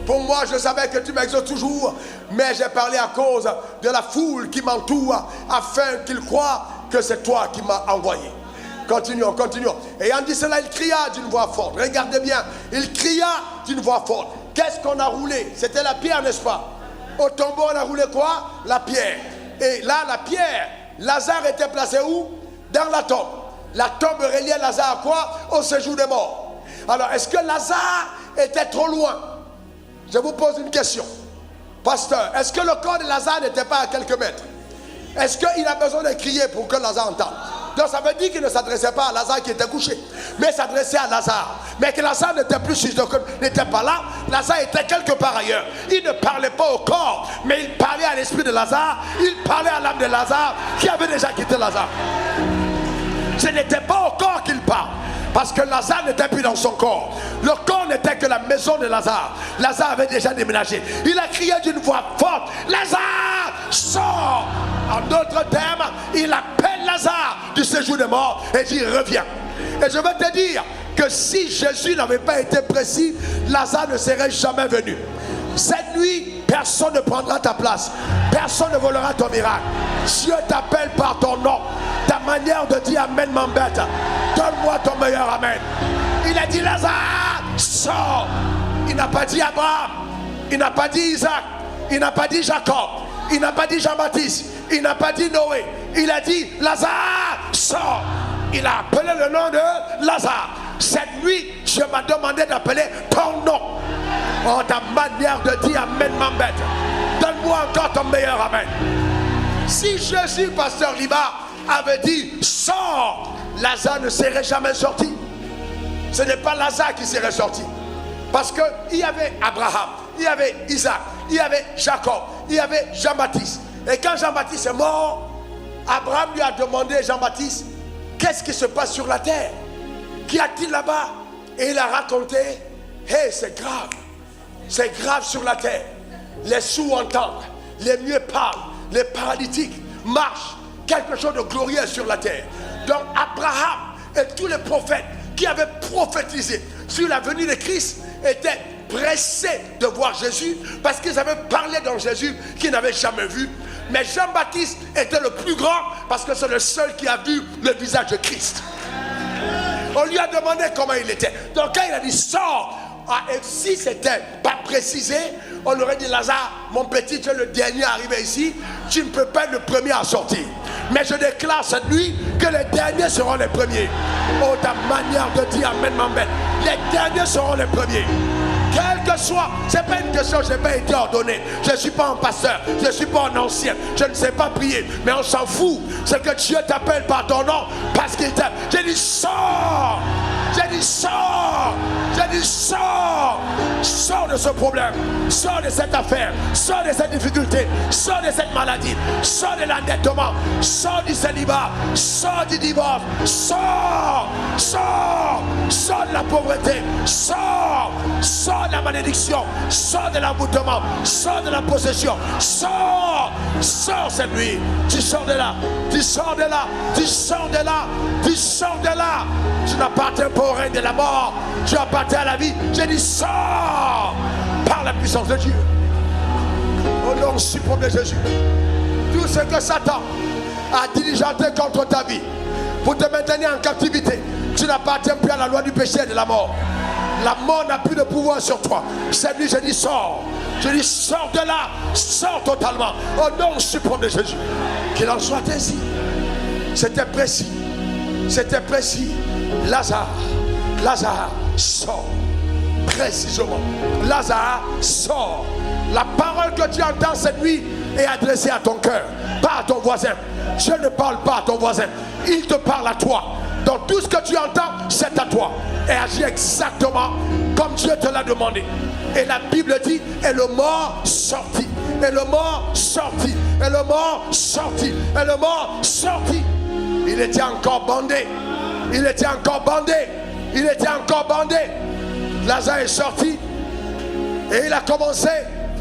Pour moi, je savais que tu m'exauces toujours, mais j'ai parlé à cause de la foule qui m'entoure, afin qu'ils croient que c'est toi qui m'as envoyé. Continuons. Et en dit cela, il cria d'une voix forte. Regardez bien, il cria d'une voix forte. Qu'est-ce qu'on a roulé? C'était la pierre, n'est-ce pas? Au tombeau, on a roulé quoi? La pierre. Et là, la pierre, Lazare était placé où? Dans la tombe. La tombe reliait Lazare à quoi? Au séjour des morts. Alors, est-ce que Lazare était trop loin? Je vous pose une question. Pasteur, est-ce que le corps de Lazare n'était pas à quelques mètres? Est-ce qu'il a besoin de crier pour que Lazare entende? Donc ça veut dire qu'il ne s'adressait pas à Lazare qui était couché, mais s'adressait à Lazare. Mais que Lazare n'était plus n'était pas là, Lazare était quelque part ailleurs. Il ne parlait pas au corps, mais il parlait à l'esprit de Lazare, il parlait à l'âme de Lazare qui avait déjà quitté Lazare. Ce n'était pas au corps qu'il parle, parce que Lazare n'était plus dans son corps. Le corps n'était que la maison de Lazare. Lazare avait déjà déménagé. Il a crié d'une voix forte, Lazare, sors! En d'autres termes, il appelle Lazare du séjour des morts et dit reviens. Et je veux te dire que si Jésus n'avait pas été précis, Lazare ne serait jamais venu. Cette nuit, personne ne prendra ta place. Personne ne volera ton miracle. Dieu t'appelle par ton nom. Ta manière de dire amen m'embête. Donne-moi ton meilleur amen. Il a dit Lazare, sors. Il n'a pas dit Abraham. Il n'a pas dit Isaac. Il n'a pas dit Jacob. Il n'a pas dit Jean-Baptiste. Il n'a pas dit Noé. Il a dit Lazare, sors. Il a appelé le nom de Lazare. Cette nuit, je m'a demandé d'appeler ton nom. Oh, ta manière de dire amen m'embête. Donne-moi encore ton meilleur amen. Si Jésus, pasteur Liba, avait dit sors, Lazare ne serait jamais sorti. Ce n'est pas Lazare qui serait sorti. Parce qu'il y avait Abraham, il y avait Isaac, il y avait Jacob, il y avait Jean-Baptiste. Et quand Jean-Baptiste est mort, Abraham lui a demandé, Jean-Baptiste, qu'est-ce qui se passe sur la terre? Qu'y a-t-il là-bas? Et il a raconté, hey, c'est grave sur la terre. Les sourds entendent, les muets parlent, les paralytiques marchent. Quelque chose de glorieux sur la terre. Donc Abraham et tous les prophètes qui avaient prophétisé sur la venue de Christ étaient pressés de voir Jésus parce qu'ils avaient parlé dans Jésus qu'ils n'avaient jamais vu. Mais Jean-Baptiste était le plus grand parce que c'est le seul qui a vu le visage de Christ. On lui a demandé comment il était. Donc quand il a dit sors, et si c'était pas précisé, on aurait dit Lazare, mon petit, tu es le dernier arrivé ici, tu ne peux pas être le premier à sortir. Mais je déclare cette nuit que les derniers seront les premiers. Oh, ta manière de dire amen m'embête. Les derniers seront les premiers. Quel que soit, ce n'est pas une question, je n'ai pas été ordonné. Je ne suis pas un pasteur, je ne suis pas un ancien, je ne sais pas prier, mais on s'en fout. C'est que Dieu t'appelle par ton nom parce qu'il t'aime. J'ai dit sors, j'ai dit sors, j'ai dit sors, sors de ce problème, sors de cette affaire, sors de cette difficulté, sors de cette maladie, sors de l'endettement, sors du célibat, sors du divorce, sors, sors, sors de la pauvreté, sors, sors de la malédiction, sors de l'emboutement, sors de la possession, sors, sors cette nuit, tu sors de là, tu sors de là, tu sors de là, tu sors de là, tu n'appartiens pas au règne de la mort, tu appartiens à la vie. J'ai dit sors par la puissance de Dieu. Au nom suprême de Jésus, tout ce que Satan a diligenté contre ta vie pour te maintenir en captivité, tu n'appartiens plus à la loi du péché et de la mort. La mort n'a plus de pouvoir sur toi. Cette nuit, je dis sors. Je dis sors de là, sors totalement. Au nom suprême de Jésus. Qu'il en soit ainsi. C'était précis. C'était précis. Lazare, Lazare, sors. Précisément. Lazare, sors. La parole que tu entends cette nuit est adressée à ton cœur, pas à ton voisin. Je ne parle pas à ton voisin. Il te parle à toi. Donc tout ce que tu entends, c'est à toi. Et agis exactement comme Dieu te l'a demandé. Et la Bible dit, et le mort sortit. Et le mort sortit. Et le mort sortit. Et le mort sortit. Il était encore bandé. Il était encore bandé. Il était encore bandé. Lazare est sorti et il a commencé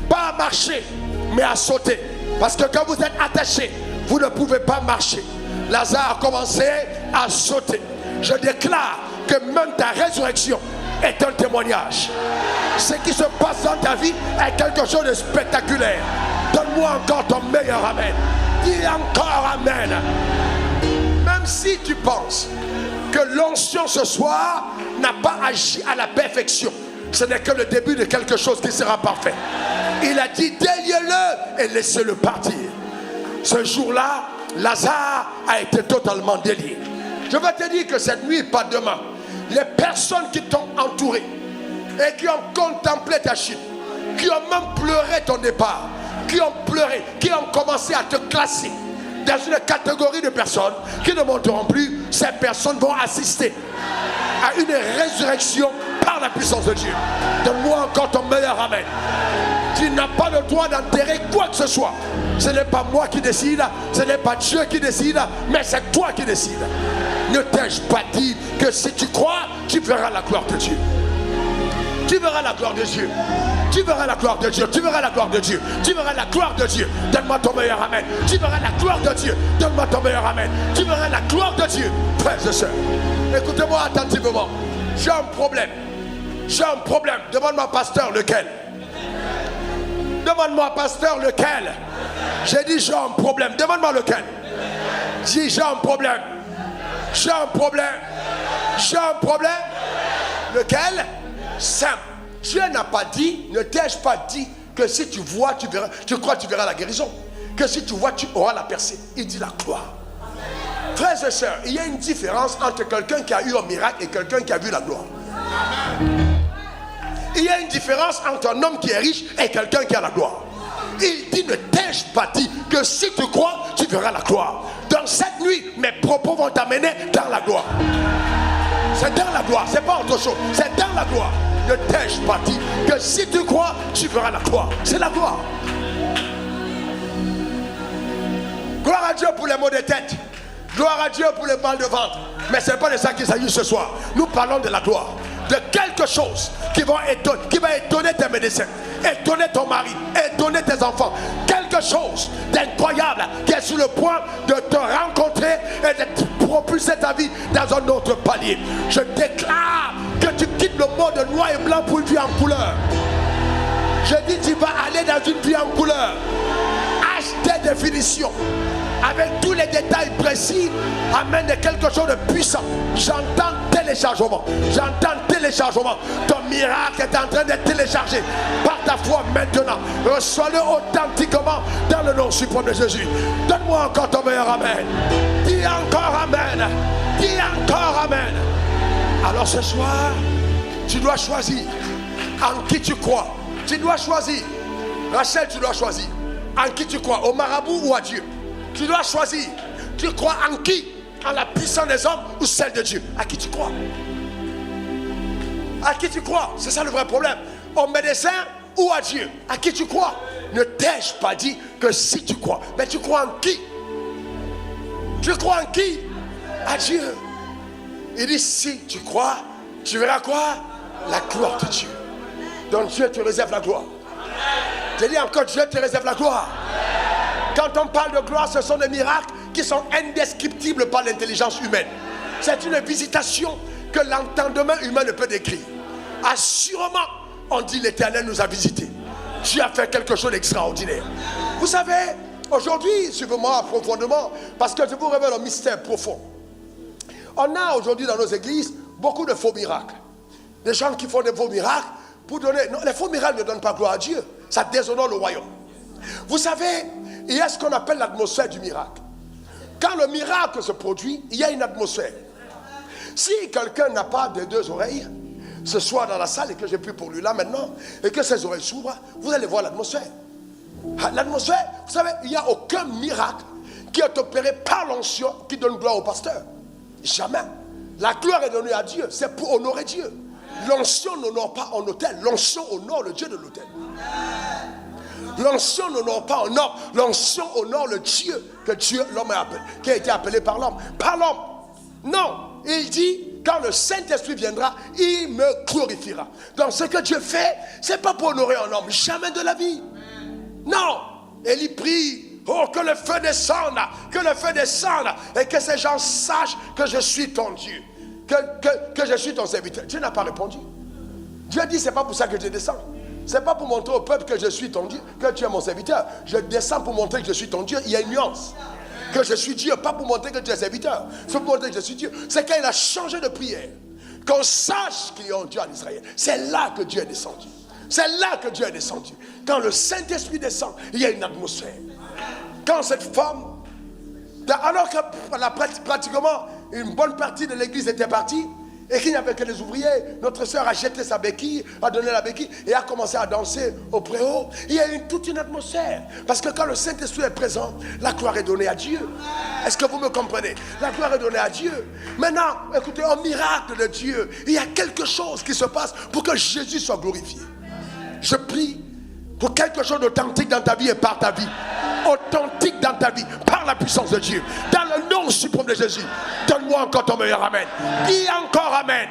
pas à marcher, mais à sauter. Parce que quand vous êtes attaché, vous ne pouvez pas marcher. Lazare a commencé à sauter. Je déclare que même ta résurrection est un témoignage. Ce qui se passe dans ta vie est quelque chose de spectaculaire. Donne-moi encore ton meilleur amen. Dis encore amen. Même si tu penses que l'onction ce soir n'a pas agi à la perfection, ce n'est que le début de quelque chose qui sera parfait. Il a dit déliez-le et laissez-le partir. Ce jour-là, Lazare a été totalement délié. Je vais te dire que cette nuit, pas demain, les personnes qui t'ont entouré et qui ont contemplé ta chute, qui ont même pleuré ton départ, qui ont pleuré, qui ont commencé à te classer dans une catégorie de personnes qui ne monteront plus, ces personnes vont assister à une résurrection par la puissance de Dieu. Donne-moi encore ton meilleur amen. Tu n'as pas le droit d'enterrer quoi que ce soit. Ce n'est pas moi qui décide, ce n'est pas Dieu qui décide, mais c'est toi qui décides. Ne t'ai-je pas dit que si tu crois, tu verras la gloire de Dieu. Tu verras la gloire de Dieu. Tu verras la gloire de Dieu. Tu verras la gloire de Dieu. Tu verras la gloire de Dieu. Donne-moi ton meilleur amen. Tu verras la gloire de Dieu. Donne-moi ton meilleur amen. Tu verras la gloire de Dieu. Frères et sœurs, écoutez-moi attentivement. J'ai un problème. J'ai un problème. Demande-moi, pasteur, lequel? Demande-moi, pasteur, lequel? J'ai dit j'ai un problème. Demande-moi lequel. Dis j'ai un problème. J'ai un problème. J'ai un problème. Lequel? Simple. Dieu n'a pas dit, ne t'ai-je pas dit que si tu vois, tu verras, tu crois, tu verras la guérison. Que si tu vois, tu auras la percée. Il dit la gloire. Frères et sœurs, il y a une différence entre quelqu'un qui a eu un miracle et quelqu'un qui a vu la gloire. Il y a une différence entre un homme qui est riche et quelqu'un qui a la gloire. Il dit, ne t'ai-je pas dit que si tu crois, tu verras la gloire. Dans cette nuit, mes propos vont t'amener dans la gloire. C'est dans la gloire, c'est pas autre chose. C'est dans la gloire. Ne t'ai-je pas dit que si tu crois, tu verras la gloire. C'est la gloire. Gloire à Dieu pour les maux de tête. Gloire à Dieu pour les mal de ventre. Mais ce n'est pas de ça qu'il s'agit ce soir. Nous parlons de la gloire. De quelque chose qui va étonner tes médecins, étonner ton mari, étonner tes enfants. Quelque chose d'incroyable qui est sur le point de te rencontrer et de propulser ta vie dans un autre palier. Je déclare que tu quittes le monde noir et blanc pour une vie en couleur. Je dis tu vas aller dans une vie en couleur. H des définitions. Avec tous les détails précis, amène quelque chose de puissant. J'entends téléchargement. J'entends téléchargement. Ton miracle est en train d'être téléchargé par ta foi maintenant. Reçois-le authentiquement dans le nom suprême de Jésus. Donne-moi encore ton meilleur amen. Dis encore amen. Dis encore amen. Alors ce soir, tu dois choisir en qui tu crois. Tu dois choisir. Rachel, tu dois choisir. En qui tu crois, au marabout ou à Dieu? Tu dois choisir. Tu crois en qui? En la puissance des hommes ou celle de Dieu? À qui tu crois? À qui tu crois? C'est ça le vrai problème. Au médecin ou à Dieu? À qui tu crois? Ne t'ai-je pas dit que si tu crois? Mais tu crois en qui? Tu crois en qui? À Dieu. Il dit si tu crois, tu verras quoi? La gloire de Dieu. Donc Dieu te réserve la gloire. Je dis encore, Dieu te réserve la gloire. Quand on parle de gloire, ce sont des miracles qui sont indescriptibles par l'intelligence humaine. C'est une visitation que l'entendement humain ne peut décrire. Assurément, on dit l'Éternel nous a visités. Dieu a fait quelque chose d'extraordinaire. Vous savez, aujourd'hui, suivez-moi profondément, parce que je vous révèle un mystère profond. On a aujourd'hui dans nos églises beaucoup de faux miracles. Des gens qui font des faux miracles pour donner... Non, les faux miracles ne donnent pas gloire à Dieu. Ça déshonore le royaume. Vous savez, il y a ce qu'on appelle l'atmosphère du miracle. Quand le miracle se produit, il y a une atmosphère. Si quelqu'un n'a pas de deux oreilles, ce soir dans la salle, et que j'ai pris pour lui là maintenant, et que ses oreilles s'ouvrent, vous allez voir l'atmosphère. L'atmosphère, vous savez, il n'y a aucun miracle qui est opéré par l'onction qui donne gloire au pasteur. Jamais. La gloire est donnée à Dieu, c'est pour honorer Dieu. L'onction n'honore pas en autel, l'onction honore le Dieu de l'autel. L'onction n'honore pas en homme, l'onction honore le Dieu que Dieu, l'homme a appelé, qui a été appelé par l'homme. Par l'homme. Non, il dit, quand le Saint-Esprit viendra, il me glorifiera. Donc ce que Dieu fait, ce n'est pas pour honorer un homme, jamais de la vie. Non, Élie prie, oh que le feu descende, et que ces gens sachent que je suis ton Dieu, que je suis ton serviteur. Dieu n'a pas répondu. Dieu a dit, c'est pas pour ça que je descends. C'est pas pour montrer au peuple que je suis ton Dieu, que tu es mon serviteur. Je descends pour montrer que je suis ton Dieu. Il y a une nuance. Que je suis Dieu, pas pour montrer que tu es serviteur. C'est pour montrer que je suis Dieu. C'est quand il a changé de prière, qu'on sache qu'il y a un Dieu en Israël. C'est là que Dieu est descendu. C'est là que Dieu est descendu. Quand le Saint-Esprit descend, il y a une atmosphère. Quand cette femme, alors que pratiquement une bonne partie de l'église était partie, et qu'il n'y avait que les ouvriers, notre soeur a jeté sa béquille, a donné la béquille et a commencé à danser au préau. Il y a toute une atmosphère. Parce que quand le Saint-Esprit est présent, la gloire est donnée à Dieu. Est-ce que vous me comprenez? La gloire est donnée à Dieu. Maintenant, écoutez, un miracle de Dieu, il y a quelque chose qui se passe pour que Jésus soit glorifié. Je prie pour quelque chose d'authentique dans ta vie et par ta vie. Authentique dans ta vie, par la puissance de Dieu. Dans le nom suprême de Jésus. Donne-moi encore ton meilleur amen. Dis encore amen.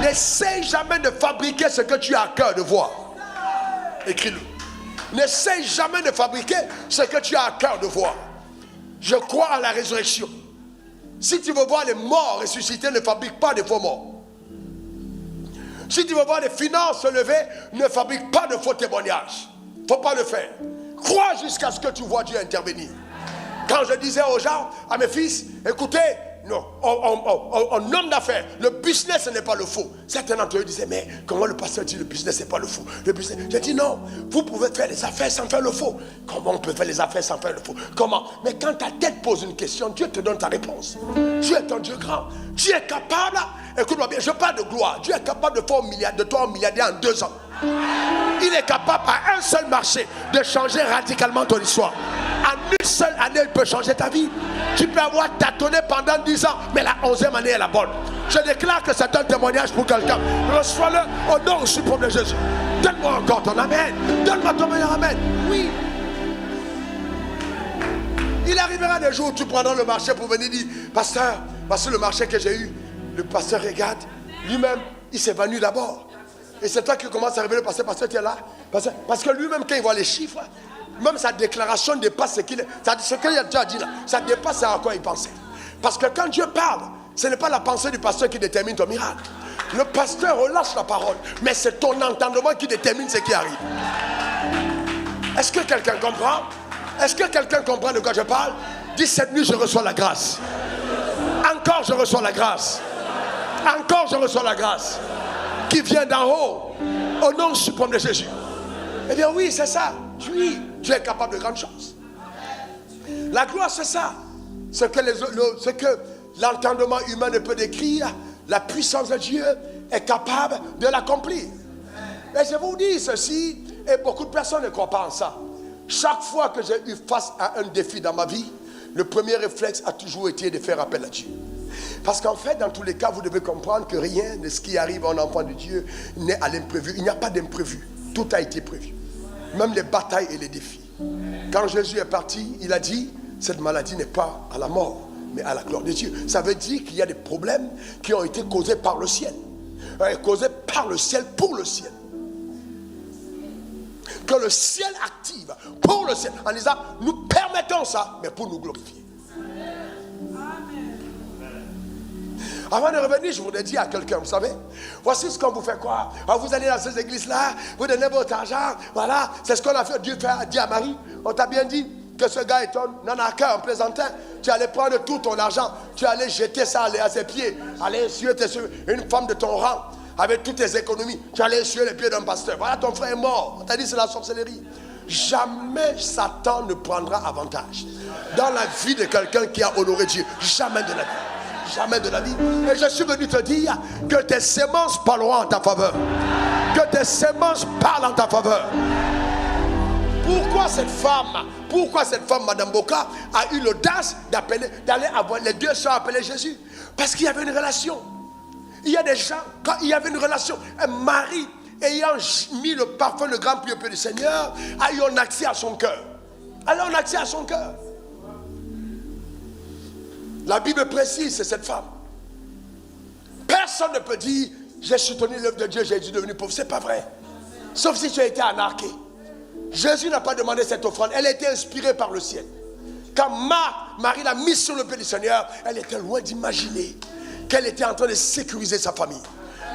N'essaye jamais de fabriquer ce que tu as à cœur de voir. Écris-le. N'essaye jamais de fabriquer ce que tu as à cœur de voir. Je crois à la résurrection. Si tu veux voir les morts ressuscités, ne fabrique pas de faux morts. Si tu veux voir les finances se lever, ne fabrique pas de faux témoignages. Il ne faut pas le faire. Crois jusqu'à ce que tu vois Dieu intervenir. Quand je disais aux gens, à mes fils, écoutez, non, en homme d'affaires, le business ce n'est pas le faux. Certains d'entre eux disaient, mais comment le pasteur dit le business c'est pas le faux? Le business, j'ai dit non, vous pouvez faire les affaires sans faire le faux. Comment on peut faire les affaires sans faire le faux? Comment? Mais quand ta tête pose une question, Dieu te donne ta réponse. Dieu est un Dieu grand. Dieu est capable, écoute-moi bien, je parle de gloire. Dieu est capable de faire de toi un milliardaire en 2 ans. Il est capable à un seul marché de changer radicalement ton histoire. En une seule année, il peut changer ta vie. Tu peux avoir tâtonné pendant 10 ans, mais la 11e année est la bonne. Je déclare que c'est un témoignage pour quelqu'un. Reçois-le au nom suprême de Jésus. Donne-moi encore ton amen. Donne-moi ton meilleur amen. Oui. Il arrivera des jours où tu prendras le marché pour venir dire, pasteur, voici le marché que j'ai eu. Le pasteur regarde, lui-même, il s'est venu d'abord. Et c'est toi qui commences à révéler, pasteur, tu es là. Parce que lui-même, quand il voit les chiffres, même sa déclaration dépasse ce qu'il a déjà dit là. Ça dépasse à quoi il pensait. Parce que quand Dieu parle, ce n'est pas la pensée du pasteur qui détermine ton miracle. Le pasteur relâche la parole, mais c'est ton entendement qui détermine ce qui arrive. Est-ce que quelqu'un comprend? Est-ce que quelqu'un comprend de quoi je parle? Dis, cette nuit je reçois la grâce. Encore je reçois la grâce. Encore je reçois la grâce qui vient d'en haut, au nom suprême de Jésus. Eh bien oui, c'est ça. Oui, Dieu est capable de grandes choses. La gloire, c'est ça. Ce que l'entendement humain ne peut décrire, la puissance de Dieu est capable de l'accomplir. Et je vous dis ceci, et beaucoup de personnes ne croient pas en ça. Chaque fois que j'ai eu face à un défi dans ma vie, le premier réflexe a toujours été de faire appel à Dieu. Parce qu'en fait, dans tous les cas, vous devez comprendre que rien de ce qui arrive à un enfant de Dieu n'est à l'imprévu. Il n'y a pas d'imprévu. Tout a été prévu. Même les batailles et les défis. Quand Jésus est parti, il a dit, cette maladie n'est pas à la mort, mais à la gloire de Dieu. Ça veut dire qu'il y a des problèmes qui ont été causés par le ciel. Causés par le ciel, pour le ciel. Que le ciel active pour le ciel. En disant, nous permettons ça, mais pour nous glorifier. Avant de revenir, je voudrais dire à quelqu'un, vous savez, voici ce qu'on vous fait croire. Alors vous allez dans ces églises-là, vous donnez votre argent, voilà, c'est ce qu'on a fait. Dieu a dit à Marie, on t'a bien dit que ce gars est n'en a qu'un en plaisantin. Tu allais prendre tout ton argent, tu allais jeter ça à ses pieds, aller essuyer une femme de ton rang, avec toutes tes économies, tu allais essuyer les pieds d'un pasteur. Voilà, ton frère est mort, on t'a dit c'est la sorcellerie. Jamais Satan ne prendra avantage dans la vie de quelqu'un qui a honoré Dieu. Jamais de la vie. Jamais de la vie. Et je suis venu te dire que tes semences parleront en ta faveur. Que tes semences parlent en ta faveur. Pourquoi cette femme, Madame Boka, a eu l'audace d'aller avoir les 2 sœurs appeler Jésus? Parce qu'il y avait une relation. Il y a des gens, quand il y avait une relation, un mari ayant mis le parfum, le grand plus du Seigneur, a eu un accès à son cœur. Elle a un accès à son cœur. La Bible précise, c'est cette femme. Personne ne peut dire, j'ai soutenu l'œuvre de Dieu, Jésus est devenu pauvre. C'est pas vrai. Sauf si tu as été anarqué. Jésus n'a pas demandé cette offrande. Elle a été inspirée par le ciel. Quand Marie l'a mise sur le pied du Seigneur, elle était loin d'imaginer qu'elle était en train de sécuriser sa famille.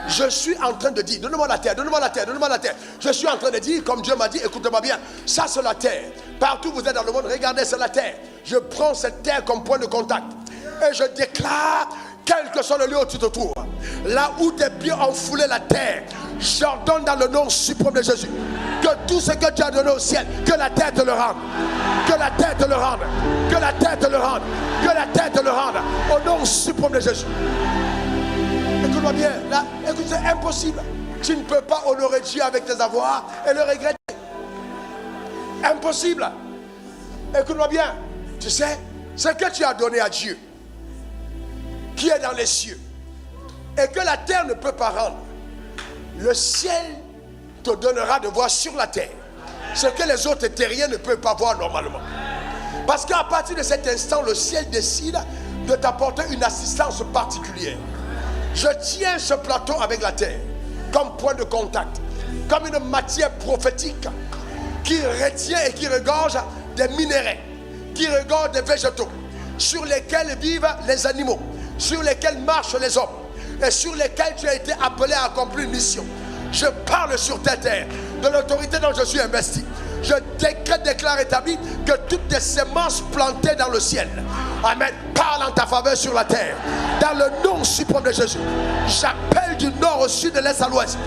Je suis en train de dire, donne-moi la terre, donne-moi la terre, donne-moi la terre. Je suis en train de dire, comme Dieu m'a dit, écoutez-moi bien, ça c'est la terre. Partout où vous êtes dans le monde, regardez, c'est la terre. Je prends cette terre comme point de contact. Et je déclare, quel que soit le lieu où tu te trouves, là où tes pieds ont foulé la terre, j'ordonne dans le nom suprême de Jésus, que tout ce que tu as donné au ciel, que la terre te le rende. Que la terre te le rende. Que la terre te le rende. Que la terre te le rende. Au nom suprême de Jésus. Écoute-moi bien, là, écoute, c'est impossible. Tu ne peux pas honorer Dieu avec tes avoirs et le regretter. Impossible. Écoute-moi bien. Tu sais, ce que tu as donné à Dieu, qui est dans les cieux, et que la terre ne peut pas rendre, le ciel te donnera de voir sur la terre ce que les autres terriens ne peuvent pas voir normalement. Parce qu'à partir de cet instant, le ciel décide de t'apporter une assistance particulière. Je tiens ce plateau avec la terre comme point de contact, comme une matière prophétique qui retient et qui regorge des minéraux, qui regorge des végétaux, sur lesquels vivent les animaux, sur lesquels marchent les hommes, et sur lesquels tu as été appelé à accomplir une mission. Je parle sur ta terre de l'autorité dont je suis investi. Je déclare établi que toutes les semences plantées dans le ciel, amen, parlent en ta faveur sur la terre. Dans le nom suprême de Jésus, j'appelle du nord au sud, de l'est à l'ouest,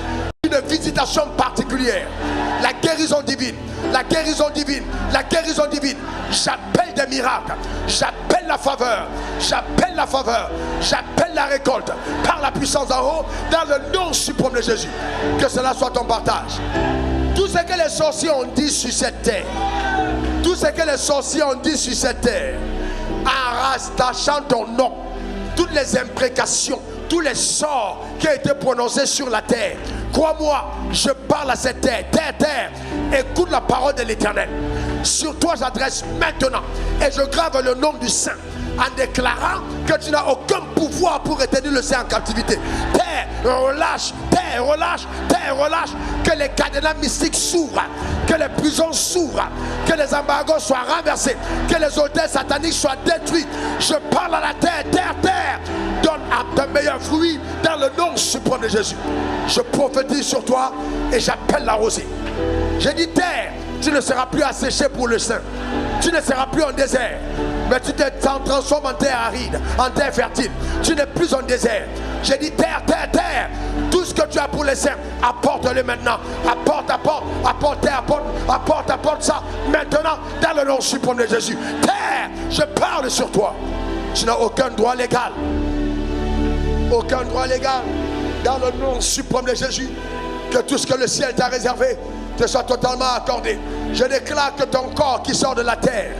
une visitation particulière. La guérison divine, la guérison divine, la guérison divine. J'appelle des miracles, j'appelle la faveur, j'appelle la faveur, j'appelle la récolte par la puissance en haut, dans le nom suprême de Jésus. Que cela soit ton partage. Tout ce que les sorciers ont dit sur cette terre, tout ce que les sorciers ont dit sur cette terre, en rattachant ton nom, toutes les imprécations, tous les sorts qui ont été prononcés sur la terre, crois-moi, je parle à cette terre. Terre, écoute la parole de l'Éternel. Sur toi j'adresse maintenant, et je grave le nom du Saint, en déclarant que tu n'as aucun pouvoir pour retenir le Saint en captivité. Terre, relâche, terre, relâche, terre, relâche. Que les cadenas mystiques s'ouvrent, que les prisons s'ouvrent, que les embargos soient renversés, que les autels sataniques soient détruits. Je parle à la terre, terre, donne à tes meilleurs fruits dans le nom suprême de Jésus. Je prophétise sur toi et j'appelle la rosée. J'ai dit terre, tu ne seras plus asséché pour le sein. Tu ne seras plus en désert, mais tu te transformes en terre aride, en terre fertile. Tu n'es plus en désert. J'ai dit terre, tout ce que tu as pour les saints, apporte-le maintenant. Apporte ça maintenant dans le nom suprême de Jésus. Terre, je parle sur toi. Tu n'as aucun droit légal. Aucun droit légal. Dans le nom suprême de Jésus, que tout ce que le ciel t'a réservé te soit totalement accordé. Je déclare que ton corps qui sort de la terre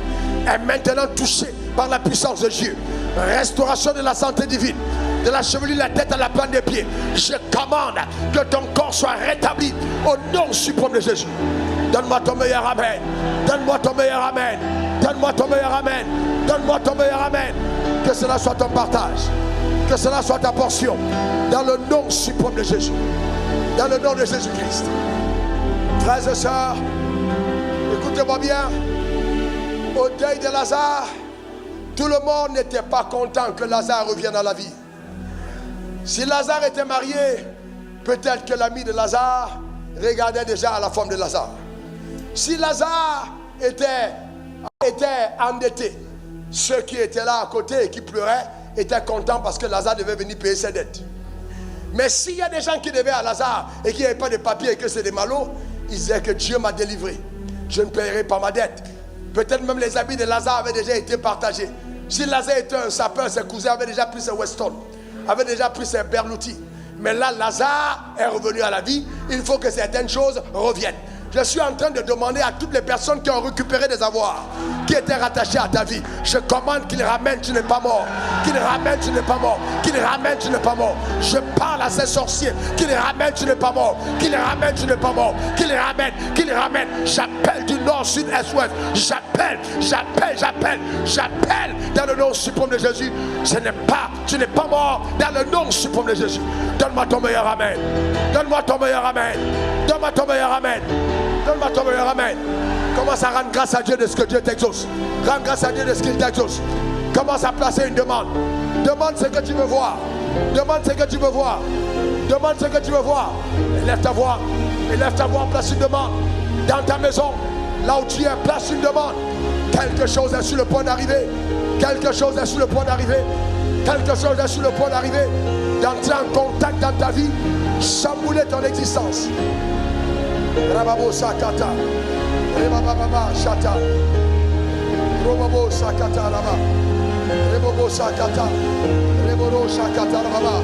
est maintenant touché par la puissance de Dieu. Restauration de la santé divine, de la chevelure de la tête à la pointe des pieds. Je commande que ton corps soit rétabli au nom suprême de Jésus. Donne-moi ton meilleur amen. Donne-moi ton meilleur amen. Donne-moi ton meilleur amen. Donne-moi ton meilleur amen. Que cela soit ton partage. Que cela soit ta portion. Dans le nom suprême de Jésus. Dans le nom de Jésus-Christ. Frères et sœurs, écoutez-moi bien. Au deuil de Lazare, tout le monde n'était pas content que Lazare revienne à la vie. Si Lazare était marié, peut-être que l'ami de Lazare regardait déjà à la femme de Lazare. Si Lazare était endetté, ceux qui étaient là à côté et qui pleuraient étaient contents parce que Lazare devait venir payer ses dettes. Mais s'il y a des gens qui devaient à Lazare et qui n'avaient pas de papier et que c'est des malots, ils disaient que Dieu m'a délivré. Je ne paierai pas ma dette. Peut-être même les habits de Lazare avaient déjà été partagés. Si Lazare était un sapeur, ses cousins avaient déjà pris ses Weston, avaient déjà pris ses Berluti. Mais là, Lazare est revenu à la vie. Il faut que certaines choses reviennent. Je suis en train de demander à toutes les personnes qui ont récupéré des avoirs, qui étaient rattachés à ta vie. Je commande qu'ils ramènent, tu n'es pas mort. Qu'ils ramènent, tu n'es pas mort. Qu'ils ramènent, tu n'es pas mort. Je parle à ces sorciers. Qu'ils ramènent, tu n'es pas mort. Qu'ils ramènent, tu n'es pas mort. Qu'ils ramènent, qu'ils ramènent. J'appelle du nord, sud, est, ouest. J'appelle j'appelle dans le nom suprême de Jésus. Tu n'es pas mort dans le nom suprême de Jésus. Donne-moi ton meilleur amen. Donne-moi ton meilleur amen. Donne-moi ton meilleur amen. Donne-moi ton meilleur amen. Commence à rendre grâce à Dieu de ce que Dieu t'exauce. Rends grâce à Dieu de ce qu'il t'exauce. Commence à placer une demande. Demande ce que tu veux voir. Demande ce que tu veux voir. Demande ce que tu veux voir. Élève ta voix. Élève ta voix, place une demande. Dans ta maison, là où tu es, place une demande. Quelque chose est sur le point d'arriver. Quelque chose est sur le point d'arriver. Quelque chose est sur le point d'arriver. D'entrer en contact dans ta vie. Chambouler ton existence. Rababo Sakata. Rebababa Shata. Robabo Sakata Raba. Rebobo Sakata. Reboro Sakata Raba.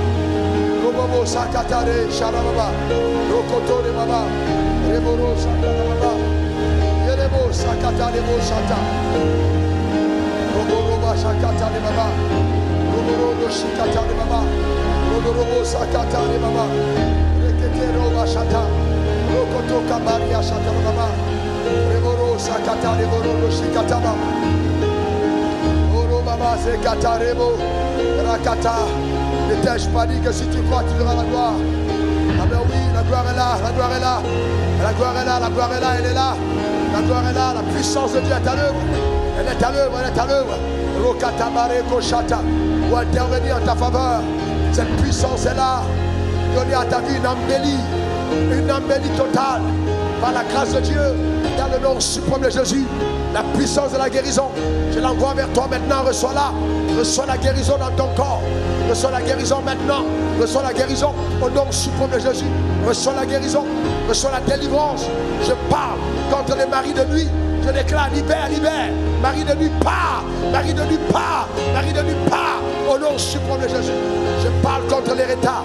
Robabo Sakata Re Sharababa. Rokoto Rebaba. Reboro Sakata Raba. Yerebo Sakata Rebo Shata. Roboroba Sakata Rebaba. Roboro Shikata Rebaba. Roborobo Sakata Rebaba. Rekete Roba Shata. Rokoto Kabaria Shata Rebaba. Reboro Sakata Reboro Shikataba. Oro Baba Sekata Rebo Rakata. Ne t'ai-je pas dit que si tu crois tu verras la gloire? Ah ben oui, la gloire est là, la gloire est là. La gloire est là, la gloire est là, elle est là. La gloire est là, la puissance de Dieu est à l'œuvre. Elle est à l'œuvre, elle est à l'œuvre. Rokata Bareko Shata. Pour intervenir en ta faveur. Cette puissance est là. Donner à ta vie une embellie totale. Par la grâce de Dieu, dans le nom suprême de Jésus, la puissance de la guérison, je l'envoie vers toi maintenant, reçois-la. Reçois la guérison dans ton corps. Reçois la guérison maintenant. Reçois la guérison au nom suprême de Jésus. Reçois la guérison. Reçois la délivrance. Je parle contre les maris de nuit. Je déclare libère, libère. Marie de nuit, pars. Marie de nuit, pars. Marie de nuit, pars. Au nom suprême de Jésus. Je parle contre les retards.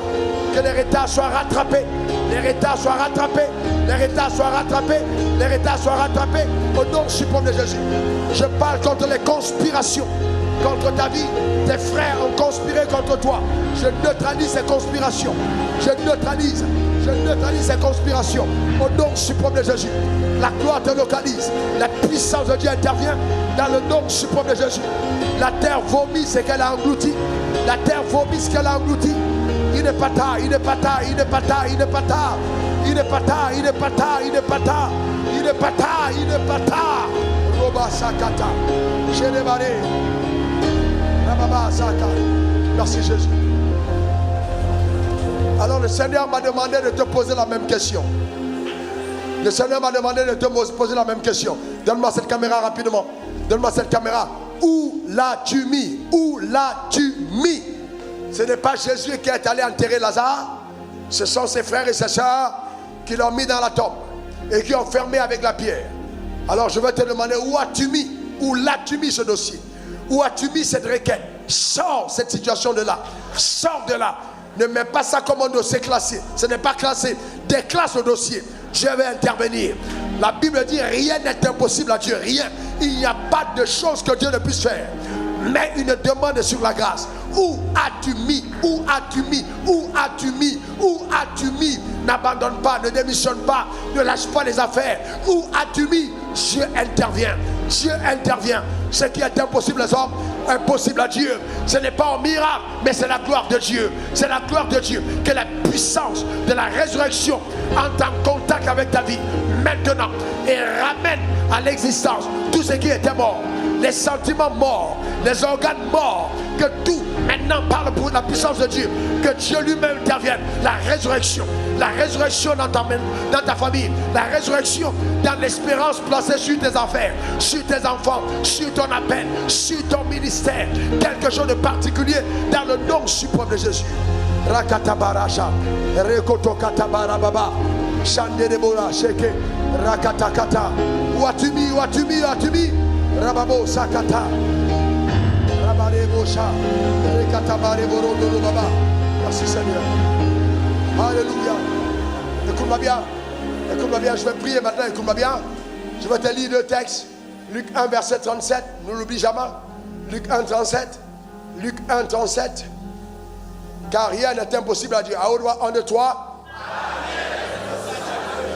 Que les retards soient rattrapés. Les retards soient rattrapés. Les retards soient rattrapés. Les retards soient rattrapés. Au nom suprême de Jésus. Je parle contre les conspirations. Contre ta vie, tes frères ont conspiré contre toi. Je neutralise ces conspirations. Je neutralise ces conspirations. Au nom suprême de Jésus. La gloire te localise. La puissance de Dieu intervient dans le nom suprême de Jésus. La terre vomit ce qu'elle a englouti. La terre vomit ce qu'elle a englouti. Il n'est pas tard, il n'est pas tard, il n'est pas tard, il n'est pas tard. Il n'est pas tard, il n'est pas tard, il n'est pas tard. Il n'est pas tard, il n'est pas tard. Roba Sakata. J'ai démarré. Merci Jésus. Alors le Seigneur m'a demandé de te poser la même question. Le Seigneur m'a demandé de te poser la même question. Donne-moi cette caméra rapidement. Donne-moi cette caméra. Où l'as-tu mis? Où l'as-tu mis? Ce n'est pas Jésus qui est allé enterrer Lazare. Ce sont ses frères et ses sœurs qui l'ont mis dans la tombe et qui ont fermé avec la pierre. Alors je vais te demander où as-tu mis? Où l'as-tu mis ce dossier? Où as-tu mis cette requête? Sors cette situation de là. Sors de là. Ne mets pas ça comme un dossier classé. Ce n'est pas classé. Déclasse le dossier. Dieu va intervenir. La Bible dit rien n'est impossible à Dieu. Rien. Il n'y a pas de chose que Dieu ne puisse faire. Mais une demande sur la grâce. Où as-tu mis? Où as-tu mis? Où as-tu mis? Où as-tu mis? N'abandonne pas, ne démissionne pas, ne lâche pas les affaires. Où as-tu mis? Dieu intervient. Dieu intervient. Ce qui est impossible aux hommes, impossible à Dieu. Ce n'est pas un miracle, mais c'est la gloire de Dieu. C'est la gloire de Dieu. Que la puissance de la résurrection entre en contact avec ta vie maintenant et ramène à l'existence tout ce qui était mort. Les sentiments morts, les organes morts, que tout maintenant parle pour la puissance de Dieu, que Dieu lui-même intervienne. La résurrection dans ta famille, la résurrection dans l'espérance placée sur tes affaires, sur tes enfants, sur ton appel, sur ton ministère, quelque chose de particulier dans le nom suprême de Jésus. Rakatabarasha, Rekotokatabara, Shanderebora, Sheke, Rakatakata. Où as-tu mis? Où as-tu mis? Où as-tu mis? Rababo Sakata. Rabarebosha. Rekatabareboro Baba. Merci Seigneur. Alléluia. Écoute-moi bien. Écoute-moi bien. Je vais prier maintenant. Écoute-moi bien. Je vais te lire deux textes. Luc 1, verset 37. Ne l'oublie jamais. Luc 1, 37. Luc 1, 37. Car rien n'est impossible à Dieu. À haute voix, 1, 2, 3.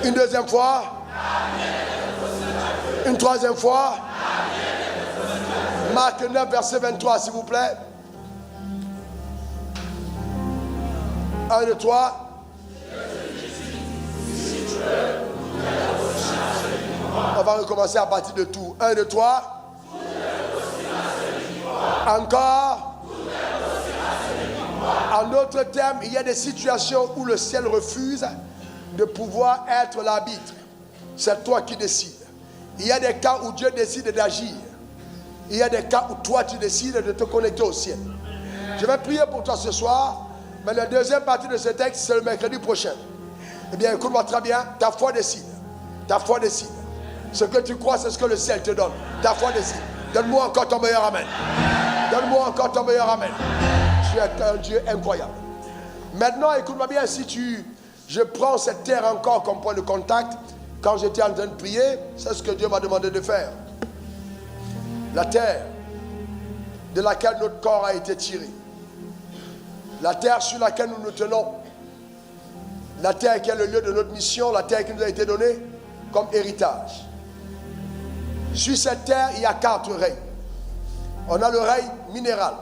Une deuxième fois. Une troisième fois. Marc 9, verset 23, s'il vous plaît. 1, 2, 3. On va recommencer à partir de tout. 1, 2, 3. Encore. En d'autres termes, il y a des situations où le ciel refuse de pouvoir être l'arbitre. C'est toi qui décides. Il y a des cas où Dieu décide d'agir. Il y a des cas où toi tu décides de te connecter au ciel. Je vais prier pour toi ce soir, mais la deuxième partie de ce texte, c'est le mercredi prochain. Eh bien, écoute-moi très bien, ta foi décide. Ta foi décide. Ce que tu crois, c'est ce que le ciel te donne. Ta foi décide. Donne-moi encore ton meilleur amen. Donne-moi encore ton meilleur amen. Tu es un Dieu incroyable. Maintenant, écoute-moi bien, je prends cette terre encore comme point de contact. Quand j'étais en train de prier, c'est ce que Dieu m'a demandé de faire. La terre de laquelle notre corps a été tiré. La terre sur laquelle nous nous tenons. La terre qui est le lieu de notre mission. La terre qui nous a été donnée comme héritage. Sur cette terre, il y a 4 règnes. On a le règne minéral.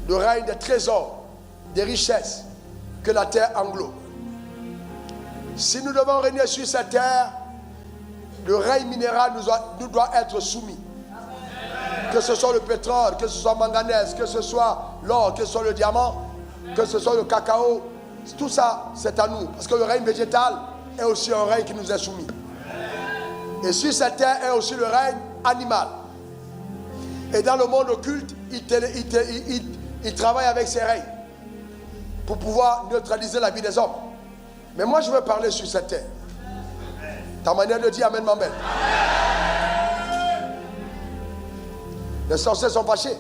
Le règne des trésors, des richesses que la terre englobe. Si nous devons régner sur cette terre, le règne minéral nous doit être soumis. Que ce soit le pétrole, que ce soit le manganèse, que ce soit l'or, que ce soit le diamant, que ce soit le cacao, tout ça c'est à nous. Parce que le règne végétal est aussi un règne qui nous est soumis. Et sur cette terre est aussi le règne animal. Et dans le monde occulte, il travaille avec ces règnes pour pouvoir neutraliser la vie des hommes. Mais moi je veux parler sur cette terre. Ta manière de dire amen m'embête. Les sorciers sont fâchés.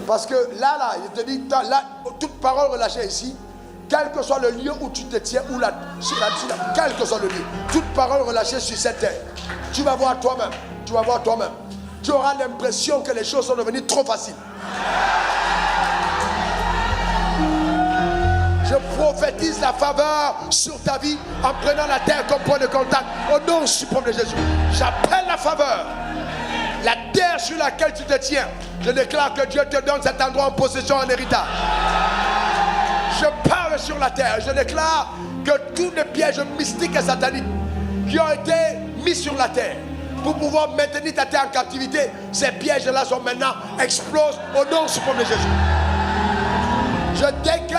Parce que là, je te dis, là, toute parole relâchée ici, quel que soit le lieu où tu te tiens, quel que soit le lieu, toute parole relâchée sur cette terre, tu vas voir toi-même, tu vas voir toi-même. Tu auras l'impression que les choses sont devenues trop faciles. Je prophétise la faveur sur ta vie en prenant la terre comme point de contact. Au nom suprême de Jésus, j'appelle la faveur. La terre sur laquelle tu te tiens, je déclare que Dieu te donne cet endroit en possession, en héritage. Je parle sur la terre, je déclare que tous les pièges mystiques et sataniques qui ont été mis sur la terre pour pouvoir maintenir ta terre en captivité, ces pièges-là sont maintenant explosent au nom suprême de Jésus. Je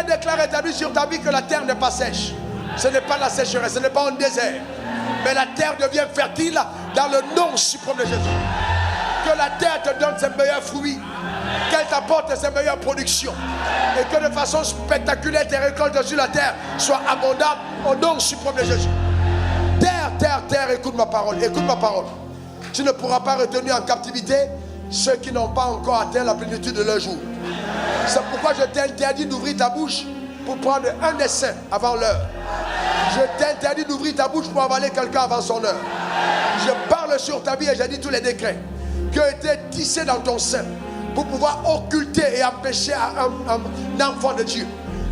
déclare établi sur ta vie que la terre n'est pas sèche. Ce n'est pas la sécheresse, ce n'est pas un désert. Mais la terre devient fertile dans le nom suprême de Jésus. Que la terre te donne ses meilleurs fruits. Qu'elle t'apporte ses meilleures productions. Et que de façon spectaculaire, tes récoltes sur la terre soient abondantes au nom suprême de Jésus. Terre, terre, terre, écoute ma parole, écoute ma parole. Tu ne pourras pas retenir en captivité ceux qui n'ont pas encore atteint la plénitude de leur jour. C'est pourquoi je t'interdis d'ouvrir ta bouche pour prendre un essaim avant l'heure. Je t'interdis d'ouvrir ta bouche pour avaler quelqu'un avant son heure. Je parle sur ta vie et j'ai dit tous les décrets qui ont été tissés dans ton sein pour pouvoir occulter et empêcher un enfant de Dieu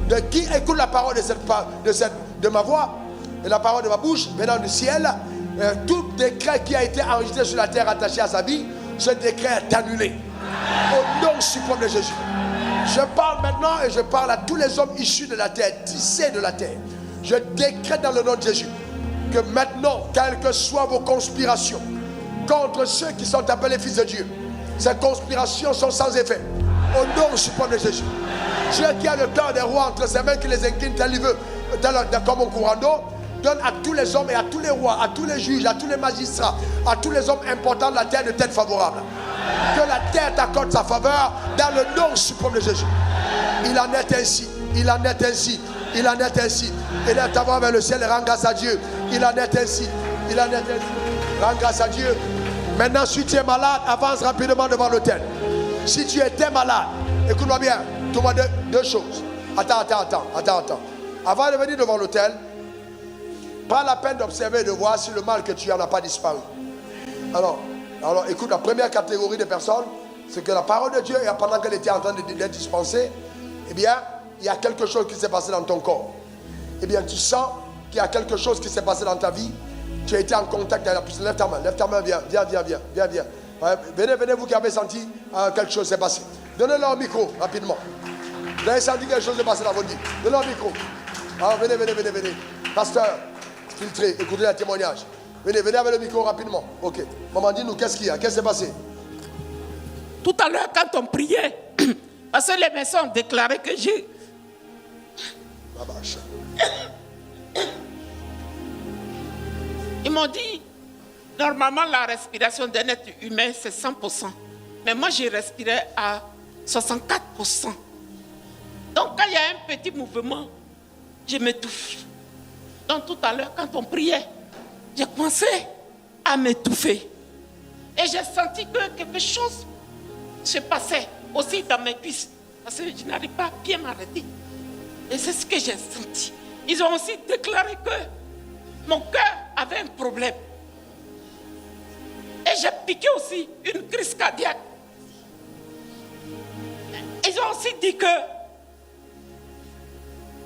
de qui écoute la parole de ma voix et la parole de ma bouche venant du ciel. Tout décret qui a été enregistré sur la terre attaché à sa vie, ce décret est annulé au nom suprême de Jésus. Je parle maintenant et je parle à tous les hommes issus de la terre, tissés de la terre. Je décrète dans le nom de Jésus que maintenant, quelles que soient vos conspirations contre ceux qui sont appelés fils de Dieu, ces conspirations sont sans effet. Au nom suprême de Jésus. Dieu qui a le cœur des rois entre ses mains, qui les incline tel il veut, comme un courant d'eau, donne à tous les hommes et à tous les rois, à tous les juges, à tous les magistrats, à tous les hommes importants de la terre de tête favorable. Que la terre t'accorde sa faveur dans le nom suprême de Jésus. Il en est ainsi, il en est ainsi, il en est ainsi. Élève ta voix vers le ciel et rends grâce à Dieu. Il en est ainsi, il en est ainsi. Rends grâce à Dieu. Maintenant, si tu es malade, avance rapidement devant l'autel. Si tu étais malade, écoute-moi bien, tout-moi deux choses. Attends. Avant de venir devant l'autel, prends la peine d'observer et de voir si le mal que tu as n'a pas disparu. Alors, écoute, la première catégorie de personnes, c'est que la parole de Dieu, pendant qu'elle était en train d'être dispensée, eh bien, il y a quelque chose qui s'est passé dans ton corps. Eh bien, tu sens qu'il y a quelque chose qui s'est passé dans ta vie Tu as été en contact avec la puissance. Lève ta main, viens. Ouais, venez, vous qui avez senti quelque chose s'est passé. Donnez-leur un micro, rapidement. Vous avez senti quelque chose s'est passé dans votre vie. Donnez-leur un micro. Alors, venez. Pasteur, filtré, écoutez le témoignage. Venez avec le micro rapidement. Ok. Maman, dis-nous, qu'est-ce qu'il y a? Qu'est-ce qui s'est passé? Tout à l'heure, quand on priait, parce que les médecins ont déclaré que j'ai... Ils m'ont dit, normalement, la respiration d'un être humain, c'est 100%. Mais moi, j'ai respiré à 64%. Donc, quand il y a un petit mouvement, je m'étouffe. Donc, tout à l'heure, quand on priait, j'ai commencé à m'étouffer. Et j'ai senti que quelque chose se passait aussi dans mes cuisses. Parce que je n'arrive pas à bien m'arrêter. Et c'est ce que j'ai senti. Ils ont aussi déclaré que mon cœur avait un problème. Et j'ai piqué aussi une crise cardiaque. Ils ont aussi dit que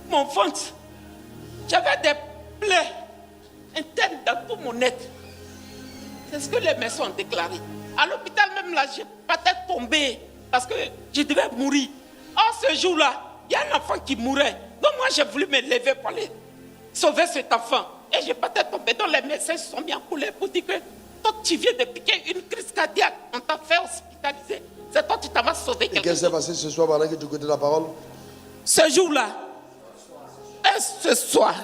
mon ventre, j'avais des plaies internes dans tout mon être. C'est ce que les médecins ont déclaré. À l'hôpital même là, j'ai peut-être tombé parce que je devais mourir. Or ce jour-là, il y a un enfant qui mourait. Donc moi j'ai voulu me lever pour aller sauver cet enfant. Et j'ai peut-être tombé. Donc les médecins se sont mis en colère pour dire que toi tu viens de piquer une crise cardiaque. On t'a fait hospitaliser. C'est toi qui t'en vas sauver quelqu'un. Et qu'est-ce qui s'est passé ce soir pendant que tu écoutais la parole? Ce jour-là, et ce soir,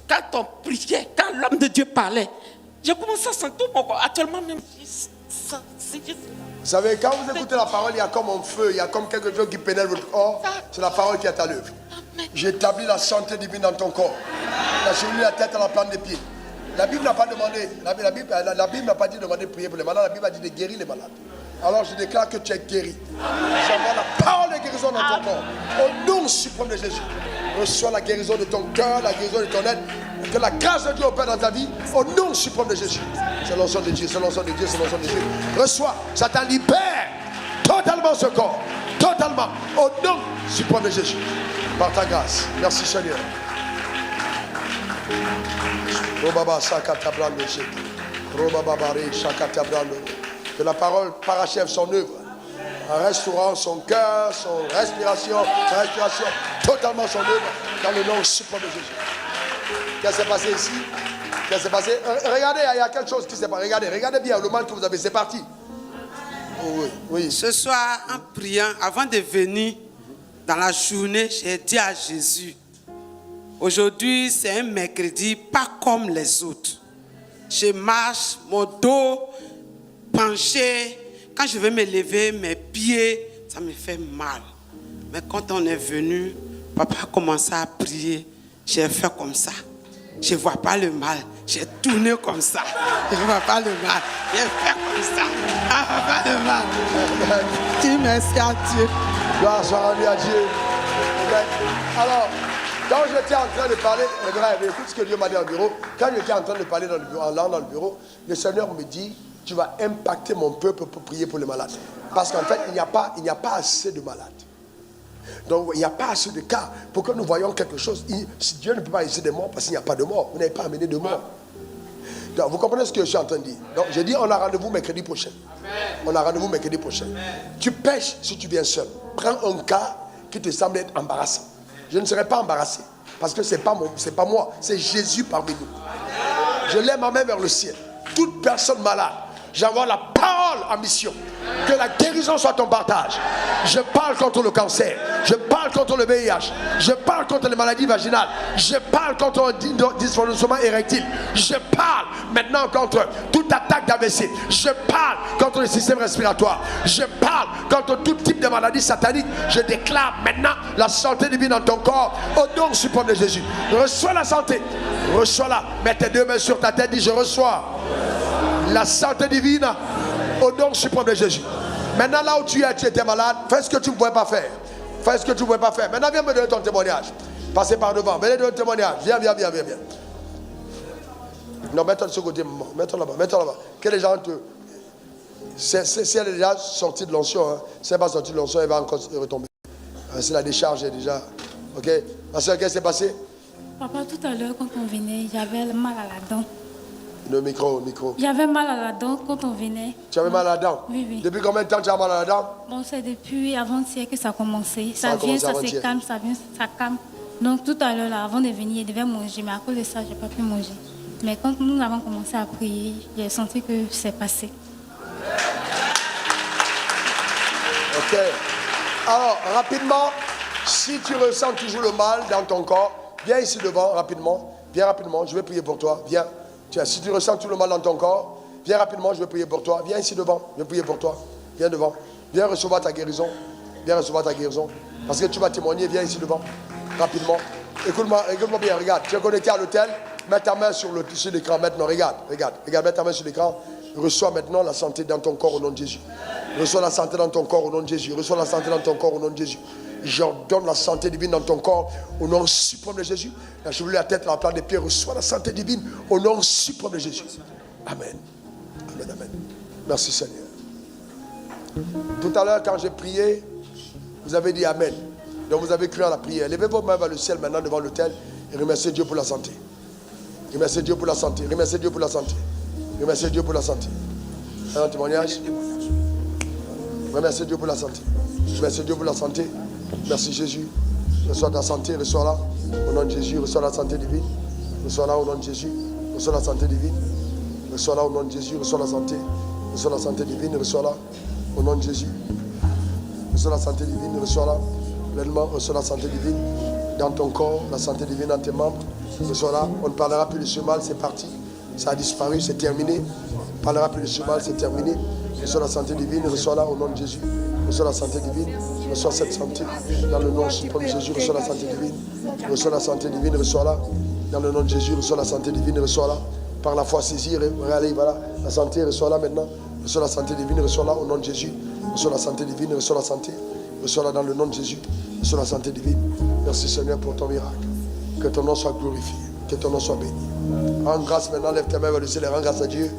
quand on priait, quand l'homme de Dieu parlait, j'ai commencé à sentir mon corps. Actuellement même, vous savez, quand vous écoutez la parole, il y a comme un feu, il y a comme quelque chose qui pénètre votre corps. C'est la parole qui est à l'œuvre. J'établis la santé divine dans ton corps. La cheville, la tête à la plante des pieds. La Bible n'a pas demandé, la Bible n'a pas dit de demander de prier pour les malades, la Bible a dit de guérir les malades. Alors je déclare que tu es guéri. J'envoie la parole de guérison dans ton corps. Au nom suprême de Jésus. Reçois la guérison de ton cœur, la guérison de ton être. Que la grâce de Dieu opère dans ta vie. Au nom suprême de Jésus. C'est l'ensemble de Dieu, c'est l'ensemble de Dieu, c'est l'ensemble de Dieu. Reçois, ça t'en libère totalement ce corps. Totalement. Au nom suprême de Jésus. Par ta grâce. Merci Seigneur. Que la parole parachève son œuvre en restaurant son cœur, son respiration, totalement son œuvre dans le nom suprême de Jésus. Qu'est-ce qui s'est passé ici? Qu'est-ce qui s'est passé? Regardez, il y a quelque chose qui s'est passé. Regardez bien le mal que vous avez. C'est parti. Oui. Ce soir, en priant, avant de venir dans la journée, j'ai dit à Jésus, aujourd'hui c'est un mercredi, pas comme les autres. Je marche, mon dos penché. Quand je vais me lever, mes pieds, ça me fait mal. Mais quand on est venu, papa a commencé à prier. J'ai fait comme ça. Je ne vois pas le mal. J'ai tourné comme ça. Je ne vois pas le mal. J'ai fait comme ça. Je ne vois pas le mal. Dis merci à Dieu. Gloire soit rendue à Dieu. Alors, quand j'étais en train de parler, écoute ce que Dieu m'a dit dans le bureau. Quand j'étais en train de parler dans le bureau, en langue dans le bureau, le Seigneur me dit, tu vas impacter mon peuple pour prier pour les malades. Parce qu'en fait, il n'y a pas assez de malades. Donc, il n'y a pas assez de cas pour que nous voyions quelque chose. Si Dieu ne peut pas laisser des morts, parce qu'il n'y a pas de morts. Vous n'avez pas amené de morts. Donc, vous comprenez ce que je suis en train de dire? Donc, j'ai dit, on a rendez-vous mercredi prochain. On a rendez-vous mercredi prochain. Tu pêches si tu viens seul. Prends un cas qui te semble être embarrassant. Je ne serai pas embarrassé. Parce que ce n'est pas moi. C'est Jésus parmi nous. Je lève ma main vers le ciel. Toute personne malade, j'envoie la parole en mission. Que la guérison soit ton partage. Je parle contre le cancer. Je parle contre le VIH. Je parle contre les maladies vaginales. Je parle contre le dysfonctionnement érectile. Je parle maintenant contre toute attaque d'AVC. Je parle contre le système respiratoire. Je parle contre tout type de maladie satanique. Je déclare maintenant la santé divine dans ton corps. Au nom suprême de Jésus. Reçois la santé. Reçois-la. Mets tes deux mains sur ta tête. Dis, je reçois la santé divine au nom suprême de Jésus. Maintenant, là où tu étais malade, fais ce que tu ne pouvais pas faire. Fais ce que tu ne pouvais pas faire. Maintenant, viens me donner ton témoignage. Passez par devant. Venez donner ton témoignage. Viens. Non, mets-toi de ce côté, maman. Mets-toi là-bas. Que les gens te... Si elle est déjà sortie de l'onction, hein. Si elle n'est pas sortie de l'onction, elle va encore retomber. Si la décharge est déjà... Ok. Ma soeur, qu'est-ce qui s'est passé? Papa, tout à l'heure, quand on venait, j'avais le mal à la dent. Le micro. J'avais mal à la dent quand on venait. Tu avais mal à la dent? Oui. Depuis combien de temps tu as mal à la dent? Bon, c'est depuis avant-hier que ça a commencé. Ça a Ça vient, commencé ça se avant-hier. calme, ça vient, ça calme. Donc tout à l'heure, là, avant de venir, je devais manger, mais à cause de ça, je n'ai pas pu manger. Mais quand nous avons commencé à prier, j'ai senti que c'est passé. Ok. Alors, rapidement, si tu ressens toujours le mal dans ton corps, viens ici devant, rapidement. Viens rapidement, je vais prier pour toi. Viens. Tiens, si tu ressens tout le mal dans ton corps, viens rapidement, je vais prier pour toi. Viens ici devant, je vais prier pour toi. Viens devant. Viens recevoir ta guérison. Viens recevoir ta guérison. Parce que tu vas témoigner, viens ici devant. Rapidement. Écoute-moi bien, regarde. Tu es connecté à l'hôtel, mets ta main sur l'écran maintenant. Regarde, mets ta main sur l'écran. Reçois maintenant la santé dans ton corps au nom de Jésus. Reçois la santé dans ton corps au nom de Jésus. Reçois la santé dans ton corps au nom de Jésus. J'ordonne la santé divine dans ton corps au nom suprême de Jésus. La chevelu, la tête, la plante des pieds. Reçois la santé divine au nom suprême de Jésus. Amen. Amen. Merci Seigneur. Tout à l'heure, quand j'ai prié, vous avez dit Amen. Donc vous avez cru à la prière. Levez vos mains vers le ciel maintenant devant l'autel et remerciez Dieu pour la santé. Remerciez Dieu pour la santé. Remerciez Dieu pour la santé. Remerciez Dieu pour la santé. Un témoignage. Remerciez Dieu pour la santé. Remerciez Dieu pour la santé. Merci Jésus. Reçois ta santé, reçois-la. Au nom de Jésus, reçois la santé divine. Reçois-la au nom de Jésus. Reçois la santé divine. Reçois-la au nom de Jésus. Reçois la santé. Reçois la santé divine. Reçois-la au nom de Jésus. Reçois la santé divine. Reçois-la. Pleinement, reçois la santé divine dans ton corps, la santé divine dans tes membres. Reçois-la. On ne parlera plus de ce mal, c'est parti. Ça a disparu, c'est terminé. On ne parlera plus de ce mal, c'est terminé. Reçois la santé divine. Reçois-la au nom de Jésus. Reçois la santé divine. Reçois cette santé dans le nom suprême de Jésus. Reçois la santé divine. Reçois la santé divine. Reçois-la dans le nom de Jésus. Reçois la santé divine. Reçois-la par la foi saisie. Allez, voilà. La santé, reçois-la maintenant. Reçois la santé divine. Reçois-la au nom de Jésus. Reçois la santé divine. Reçois la santé. Reçois-la dans le nom de Jésus. Reçois la santé divine. Merci Seigneur pour ton miracle. Que ton nom soit glorifié. Que ton nom soit béni. Rends grâce maintenant. Lève tes mains vers le ciel et rends grâce à Dieu.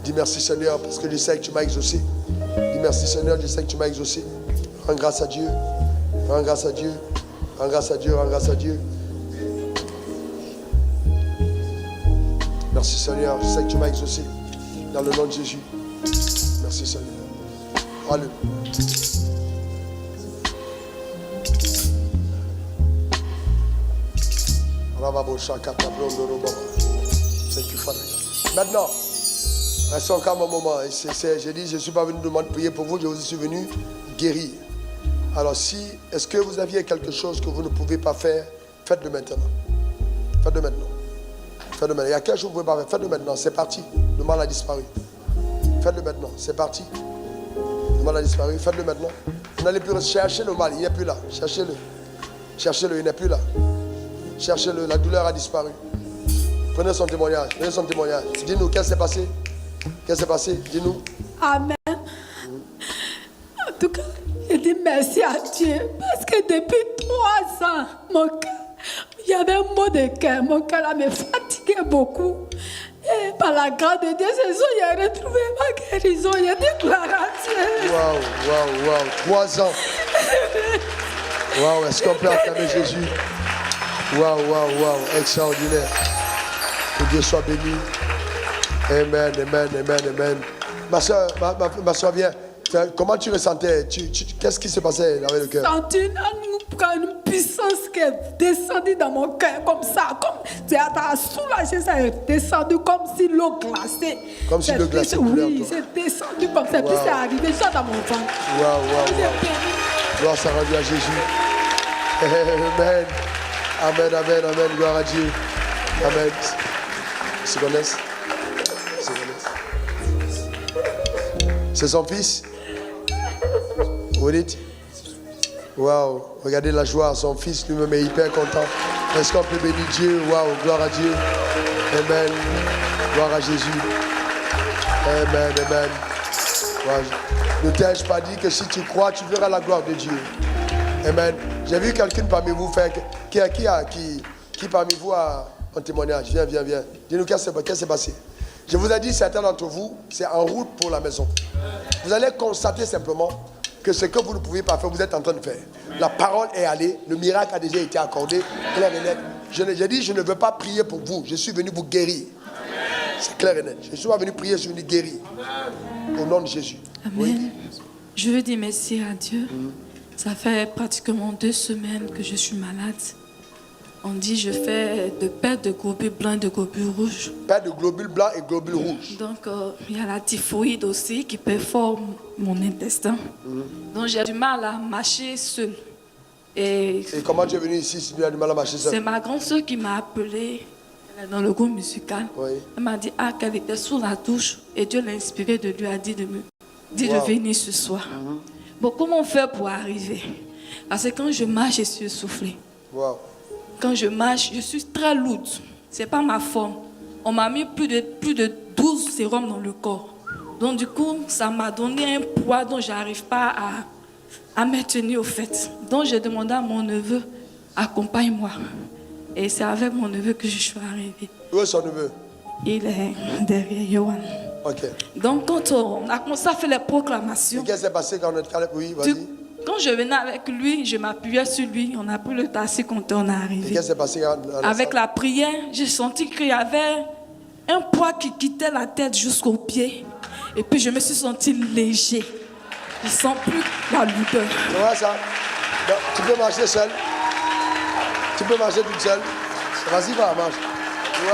Dis merci Seigneur parce que je sais que tu m'as exaucé. Dis merci Seigneur, je sais que tu m'as exaucé. Rends grâce à Dieu. Rends grâce à Dieu. Rends grâce à Dieu. Rends grâce à Dieu. Merci Seigneur, je sais que tu m'as exaucé. Dans le nom de Jésus. Merci Seigneur. Alléluia. Maintenant, restons calme un moment. J'ai dit, je ne suis pas venu demander de prier pour vous, je vous suis venu guérir. Alors est-ce que vous aviez quelque chose que vous ne pouvez pas faire? Faites-le maintenant. Faites-le maintenant. Faites-le maintenant. Il y a quelque chose que vous ne pouvez pas faire. Faites-le maintenant. C'est parti. Le mal a disparu. Faites-le maintenant. C'est parti. Le mal a disparu. Faites-le maintenant. Vous n'allez plus chercher le mal. Il n'est plus là. Cherchez-le. Cherchez-le. Il n'est plus là. Cherchez-le. La douleur a disparu. Prenez son témoignage. Prenez son témoignage. Dis-nous, qu'est-ce qui s'est passé? Qu'est-ce qui s'est passé? Dis-nous. Amen. En tout cas, je dis merci à Dieu. Parce que depuis 3 ans, mon cœur, il y avait un mot de cœur. Mon cœur là, me fatiguait beaucoup. Et par la grâce de Dieu, ce soir, j'ai retrouvé ma guérison. J'ai déclaré à Dieu. Waouh. 3 ans. Waouh, est-ce qu'on peut acclamer Jésus? Waouh. Extraordinaire. Que Dieu soit béni. Amen. Ma soeur, viens. Comment tu ressentais? Qu'est-ce qui se passait avec le cœur? J'ai senti une puissance qui est descendue dans mon cœur comme ça. Comme tu as soulagé, ça est descendu comme si l'eau glacée. Comme si l'eau glacée coulait en toi. Oui, c'est descendu comme ça. Puis c'est arrivé juste dans mon ventre. Waouh. Gloire soit rendue à Jésus. Amen. Gloire à Dieu. Amen. Se connaissent? C'est son fils? Vous dites? Waouh, regardez la joie. Son fils lui-même est hyper content. Est-ce qu'on peut bénir Dieu? Waouh, gloire à Dieu. Amen. Gloire à Jésus. Amen. Wow. Ne t'ai-je pas dit que si tu crois, tu verras la gloire de Dieu? Amen. J'ai vu quelqu'un parmi vous faire. Qui parmi vous a un témoignage? Viens. Dis-nous qu'est-ce qui s'est passé. Je vous ai dit, certains d'entre vous, c'est en route pour la maison. Vous allez constater simplement que ce que vous ne pouvez pas faire, vous êtes en train de faire. La parole est allée, le miracle a déjà été accordé, clair et net. J'ai dit, je ne veux pas prier pour vous, je suis venu vous guérir. C'est clair et net. Jésus va venir prier sur une guérie. Au nom de Jésus. Amen. Oui. Je veux dire merci à Dieu. Ça fait pratiquement 2 semaines que je suis malade. On dit je fais de perte de globules blancs et de globules rouges. Perte de globules blancs et globules rouges. Donc il y a la typhoïde aussi qui performe mon intestin. Donc j'ai du mal à marcher seule. Et comment tu es venu ici si tu as du mal à marcher seul? c'est ma grande soeur qui m'a appelée. Elle est dans le groupe musical. Oui. Elle m'a dit qu'elle était sous la douche et Dieu l'a inspiré de lui a dit de venir ce soir. Bon, comment on fait pour arriver? Parce que quand je marche, je suis essoufflée. Wow. Quand je marche, je suis très lourde. Ce n'est pas ma forme. On m'a mis plus de 12 sérums dans le corps. Donc du coup, ça m'a donné un poids dont je n'arrive pas à me tenir au fait. Donc j'ai demandé à mon neveu, accompagne-moi. Et c'est avec mon neveu que je suis arrivée. Où est son neveu? Il est derrière Yohan. Ok. Donc quand on a commencé à faire les proclamations, Qu'est-ce qui s'est passé quand on est allé? Oui, vas-y. quand je venais avec lui, je m'appuyais sur lui. On a pris le taxi quand on est arrivé. Qu'est-ce qui s'est passé Avec la prière, j'ai senti qu'il y avait un poids qui quittait la tête jusqu'aux pieds. Et puis je me suis sentie léger. Je ne sens plus la douleur. Tu vois ça? Donc, tu peux marcher seul. Tu peux marcher toute seule. Vas-y, va, marche. Wow!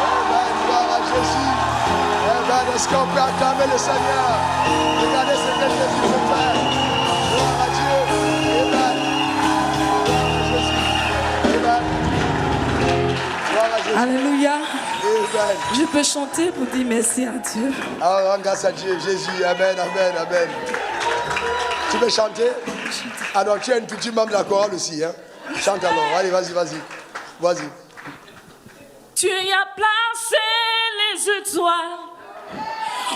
Amen, gloire à Jésus. Amen, est-ce qu'on peut acclamer le Seigneur? Regardez ce que Jésus peut faire. Gloire à Dieu. Amen. Gloire à Jésus. Amen. Gloire à Jésus. Alléluia. Amen. Je peux chanter pour dire merci à Dieu. Ah, grâce à Dieu, Jésus. Amen, amen, amen. Tu peux chanter? Ah non, tu es une petite membre de la chorale aussi. Hein? Chante alors. Allez, vas-y, vas-y. Vas-y. Tu y as placé les étoiles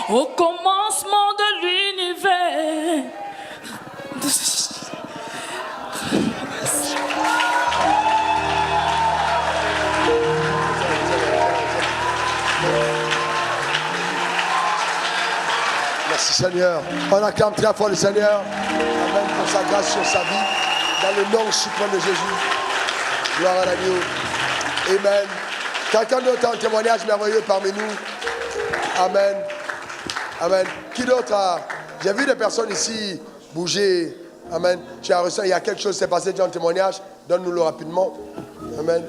au commencement de l'univers. Merci Seigneur. On acclame très fort le Seigneur. Amen pour sa grâce sur sa vie. Dans le nom suprême de Jésus. Gloire à l'agneau. Amen. Quelqu'un d'autre a un témoignage merveilleux parmi nous. Amen. Amen. Qui d'autre a... J'ai vu des personnes ici bouger. Amen. Tu as reçu, il y a quelque chose qui s'est passé, tu as un témoignage. Donne-nous-le rapidement. Amen.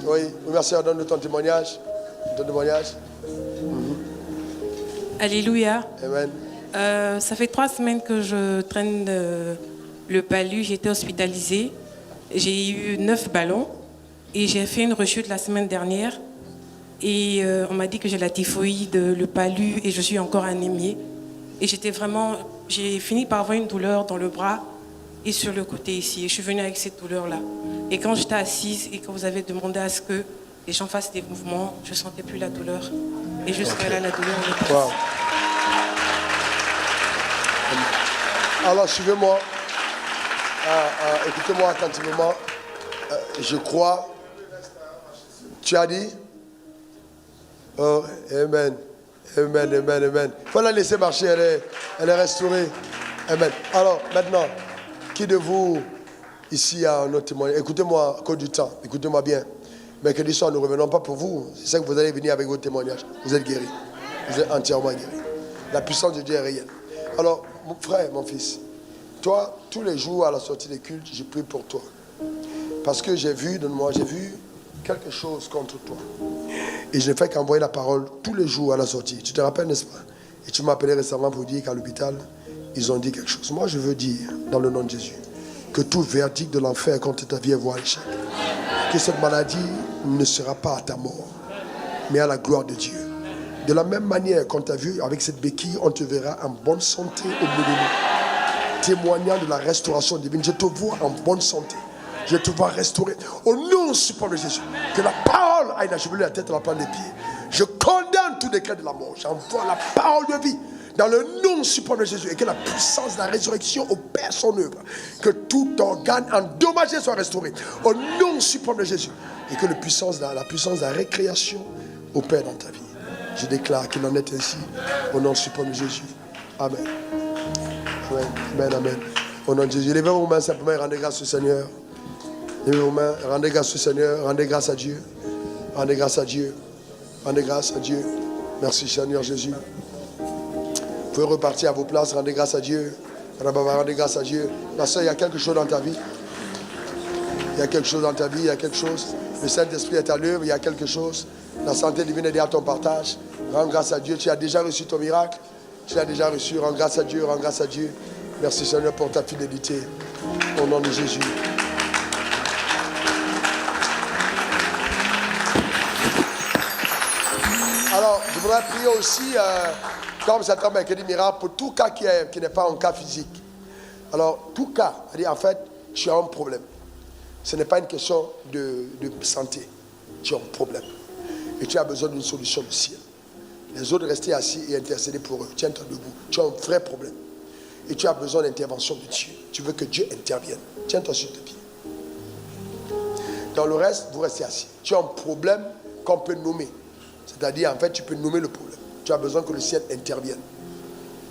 Oui, merci, donne-nous ton témoignage. Ton témoignage. Alléluia. Amen. Ça fait 3 semaines que je traîne le palu. J'ai été hospitalisée. J'ai eu 9 ballons. Et j'ai fait une rechute la semaine dernière. Et on m'a dit que j'ai la typhoïde, le palu, et je suis encore anémiée. Et j'ai fini par avoir une douleur dans le bras et sur le côté ici. Et je suis venue avec cette douleur-là. Et quand j'étais assise et que vous avez demandé à ce que les gens fassent des mouvements, je ne sentais plus la douleur. Et jusqu'à là, la douleur est passée. Wow. Alors, suivez-moi. Écoutez-moi attentivement. Je crois. Tu as dit? Oh, amen. Amen, amen, amen. Il faut la laisser marcher, elle est restaurée. Amen. Alors, maintenant, qui de vous, ici, a un autre témoignage? Écoutez-moi à cause du temps, écoutez-moi bien. Mercredi soir, nous ne revenons pas pour vous. C'est ça que vous allez venir avec vos témoignages. Vous êtes guéris. Vous êtes entièrement guéris. La puissance de Dieu est réelle. Alors, mon frère, mon fils, toi, tous les jours à la sortie des cultes, je prie pour toi. Parce que j'ai vu, donne-moi, j'ai vu quelque chose contre toi. Et je n'ai fait qu'envoyer la parole tous les jours à la sortie. Tu te rappelles, n'est-ce pas? Et tu m'as appelé récemment pour dire qu'à l'hôpital, ils ont dit quelque chose. Moi, je veux dire, dans le nom de Jésus, que tout verdict de l'enfer contre ta vie est voie échec. Que cette maladie ne sera pas à ta mort, mais à la gloire de Dieu. De la même manière qu'on t'a vu avec cette béquille, on te verra en bonne santé au milieu de nous. Témoignant de la restauration divine. Je te vois en bonne santé. Je te vois restaurer. Au nom suprême de Jésus. Que la parole aille la chevelu, la tête, la plante des pieds. Je condamne tout décret de la mort. J'envoie la parole de vie dans le nom suprême de Jésus. Et que la puissance de la résurrection opère son œuvre. Que tout organe endommagé soit restauré. Au nom suprême de Jésus. Et que la puissance de la récréation opère dans ta vie. Je déclare qu'il en est ainsi. Au nom suprême de Jésus. Amen. Amen. Amen. Amen. Au nom de Jésus. Levez vos mains simplement et rendez grâce au Seigneur. Levez vos mains, rendez grâce au Seigneur, rendez grâce à Dieu. Rendez grâce à Dieu. Rendez grâce à Dieu. Merci Seigneur Jésus. Vous pouvez repartir à vos places. Rendez grâce à Dieu. Rendez grâce à Dieu. Ma soeur, il y a quelque chose dans ta vie. Il y a quelque chose dans ta vie. Il y a quelque chose. Le Saint-Esprit est à l'œuvre. Il y a quelque chose. La santé divine est derrière ton partage. Rends grâce à Dieu. Tu as déjà reçu ton miracle. Tu l'as déjà reçu. Rends grâce à Dieu. Rends grâce à Dieu. Merci Seigneur pour ta fidélité. Au nom de Jésus. Alors, je voudrais prier aussi, comme cet homme qui dit miracle, pour tout cas qui n'est pas un cas physique. Alors, tout cas, en fait, tu as un problème. Ce n'est pas une question de santé. Tu as un problème. Et tu as besoin d'une solution du ciel. Les autres, rester assis et intercéder pour eux. Tiens-toi debout. Tu as un vrai problème. Et tu as besoin d'intervention de Dieu. Tu veux que Dieu intervienne. Tiens-toi sur tes pieds. Dans le reste, vous restez assis. Tu as un problème qu'on peut nommer. C'est-à-dire, en fait, tu peux nommer le problème. Tu as besoin que le ciel intervienne.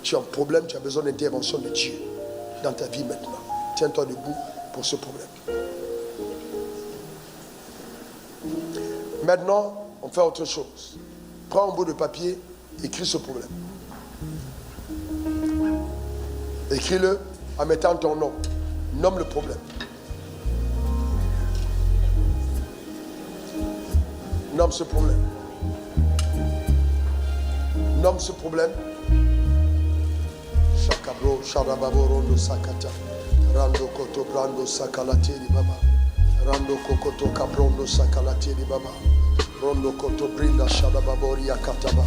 Tu as un problème, tu as besoin d'intervention de Dieu dans ta vie maintenant. Tiens-toi debout pour ce problème. Maintenant, on fait autre chose. Prends un bout de papier, écris ce problème. Écris-le en mettant ton nom. Nomme le problème. Nomme ce problème. Nomme ce problème. Chakabro, Sharababo, Rondo Sakata. Rando Koto, Brando Sakalati, Baba. Rando Kokoto, Cabrondo Sakalati, Baba. Rondo Koto, Brinda, Shadababori, Akataba.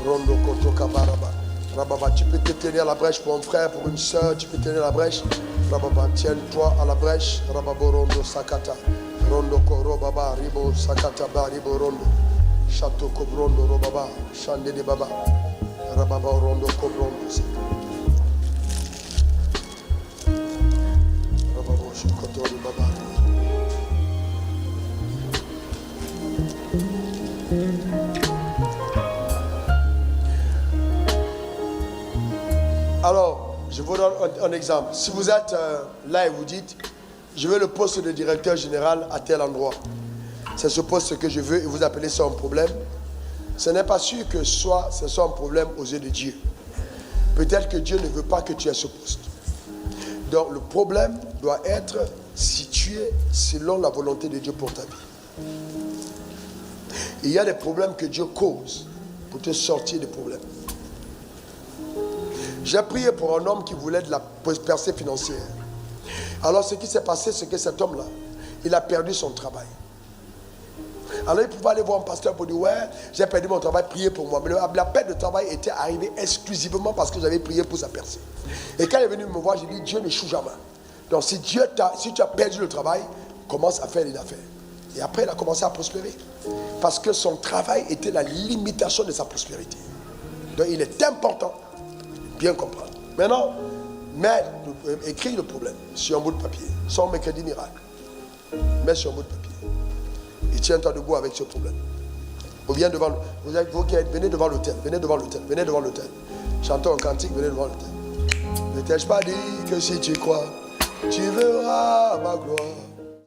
Rondo Koto, Kabaraba. Rababa, tu peux te tenir à la brèche pour un frère, pour une soeur, tu peux tenir à la brèche. Rababa, tiens-toi à la brèche. Rababo, Rondo Sakata. Rondo Koro, Baba, Ribo, Sakata, Ribo, Rondo. Château Cobrondo, Robaba, Chandé de Baba, Rababa, Rondo, Cobrondo, Rababo, Chocoto de Baba. Alors, je vous donne un exemple. Si vous êtes là et vous dites, je veux le poste de directeur général à tel endroit. C'est ce poste que je veux et vous appelez ça un problème. Ce n'est pas sûr que ce soit un problème aux yeux de Dieu. Peut-être que Dieu ne veut pas que tu aies ce poste. Donc le problème doit être situé selon la volonté de Dieu pour ta vie. Il y a des problèmes que Dieu cause pour te sortir des problèmes. J'ai prié pour un homme qui voulait de la percée financière. Alors ce qui s'est passé, c'est que cet homme-là, il a perdu son travail. Alors il pouvait aller voir un pasteur pour dire, ouais, j'ai perdu mon travail, priez pour moi. Mais la perte de travail était arrivée exclusivement parce que j'avais prié pour sa percée. Et quand il est venu me voir, j'ai dit, Dieu n'échoue jamais. Donc si tu as perdu le travail, commence à faire les affaires. Et après, il a commencé à prospérer. Parce que son travail était la limitation de sa prospérité. Donc il est important de bien comprendre. Maintenant, écris le problème sur un bout de papier, sans mercredi miracle. Mets sur un bout de papier. Et tiens-toi debout avec ce problème. Venez devant l'autel. Venez devant l'autel. Venez devant l'autel. Chantons un cantique, venez devant l'autel. Ne t'ai-je pas dit que si tu crois, tu verras ma gloire.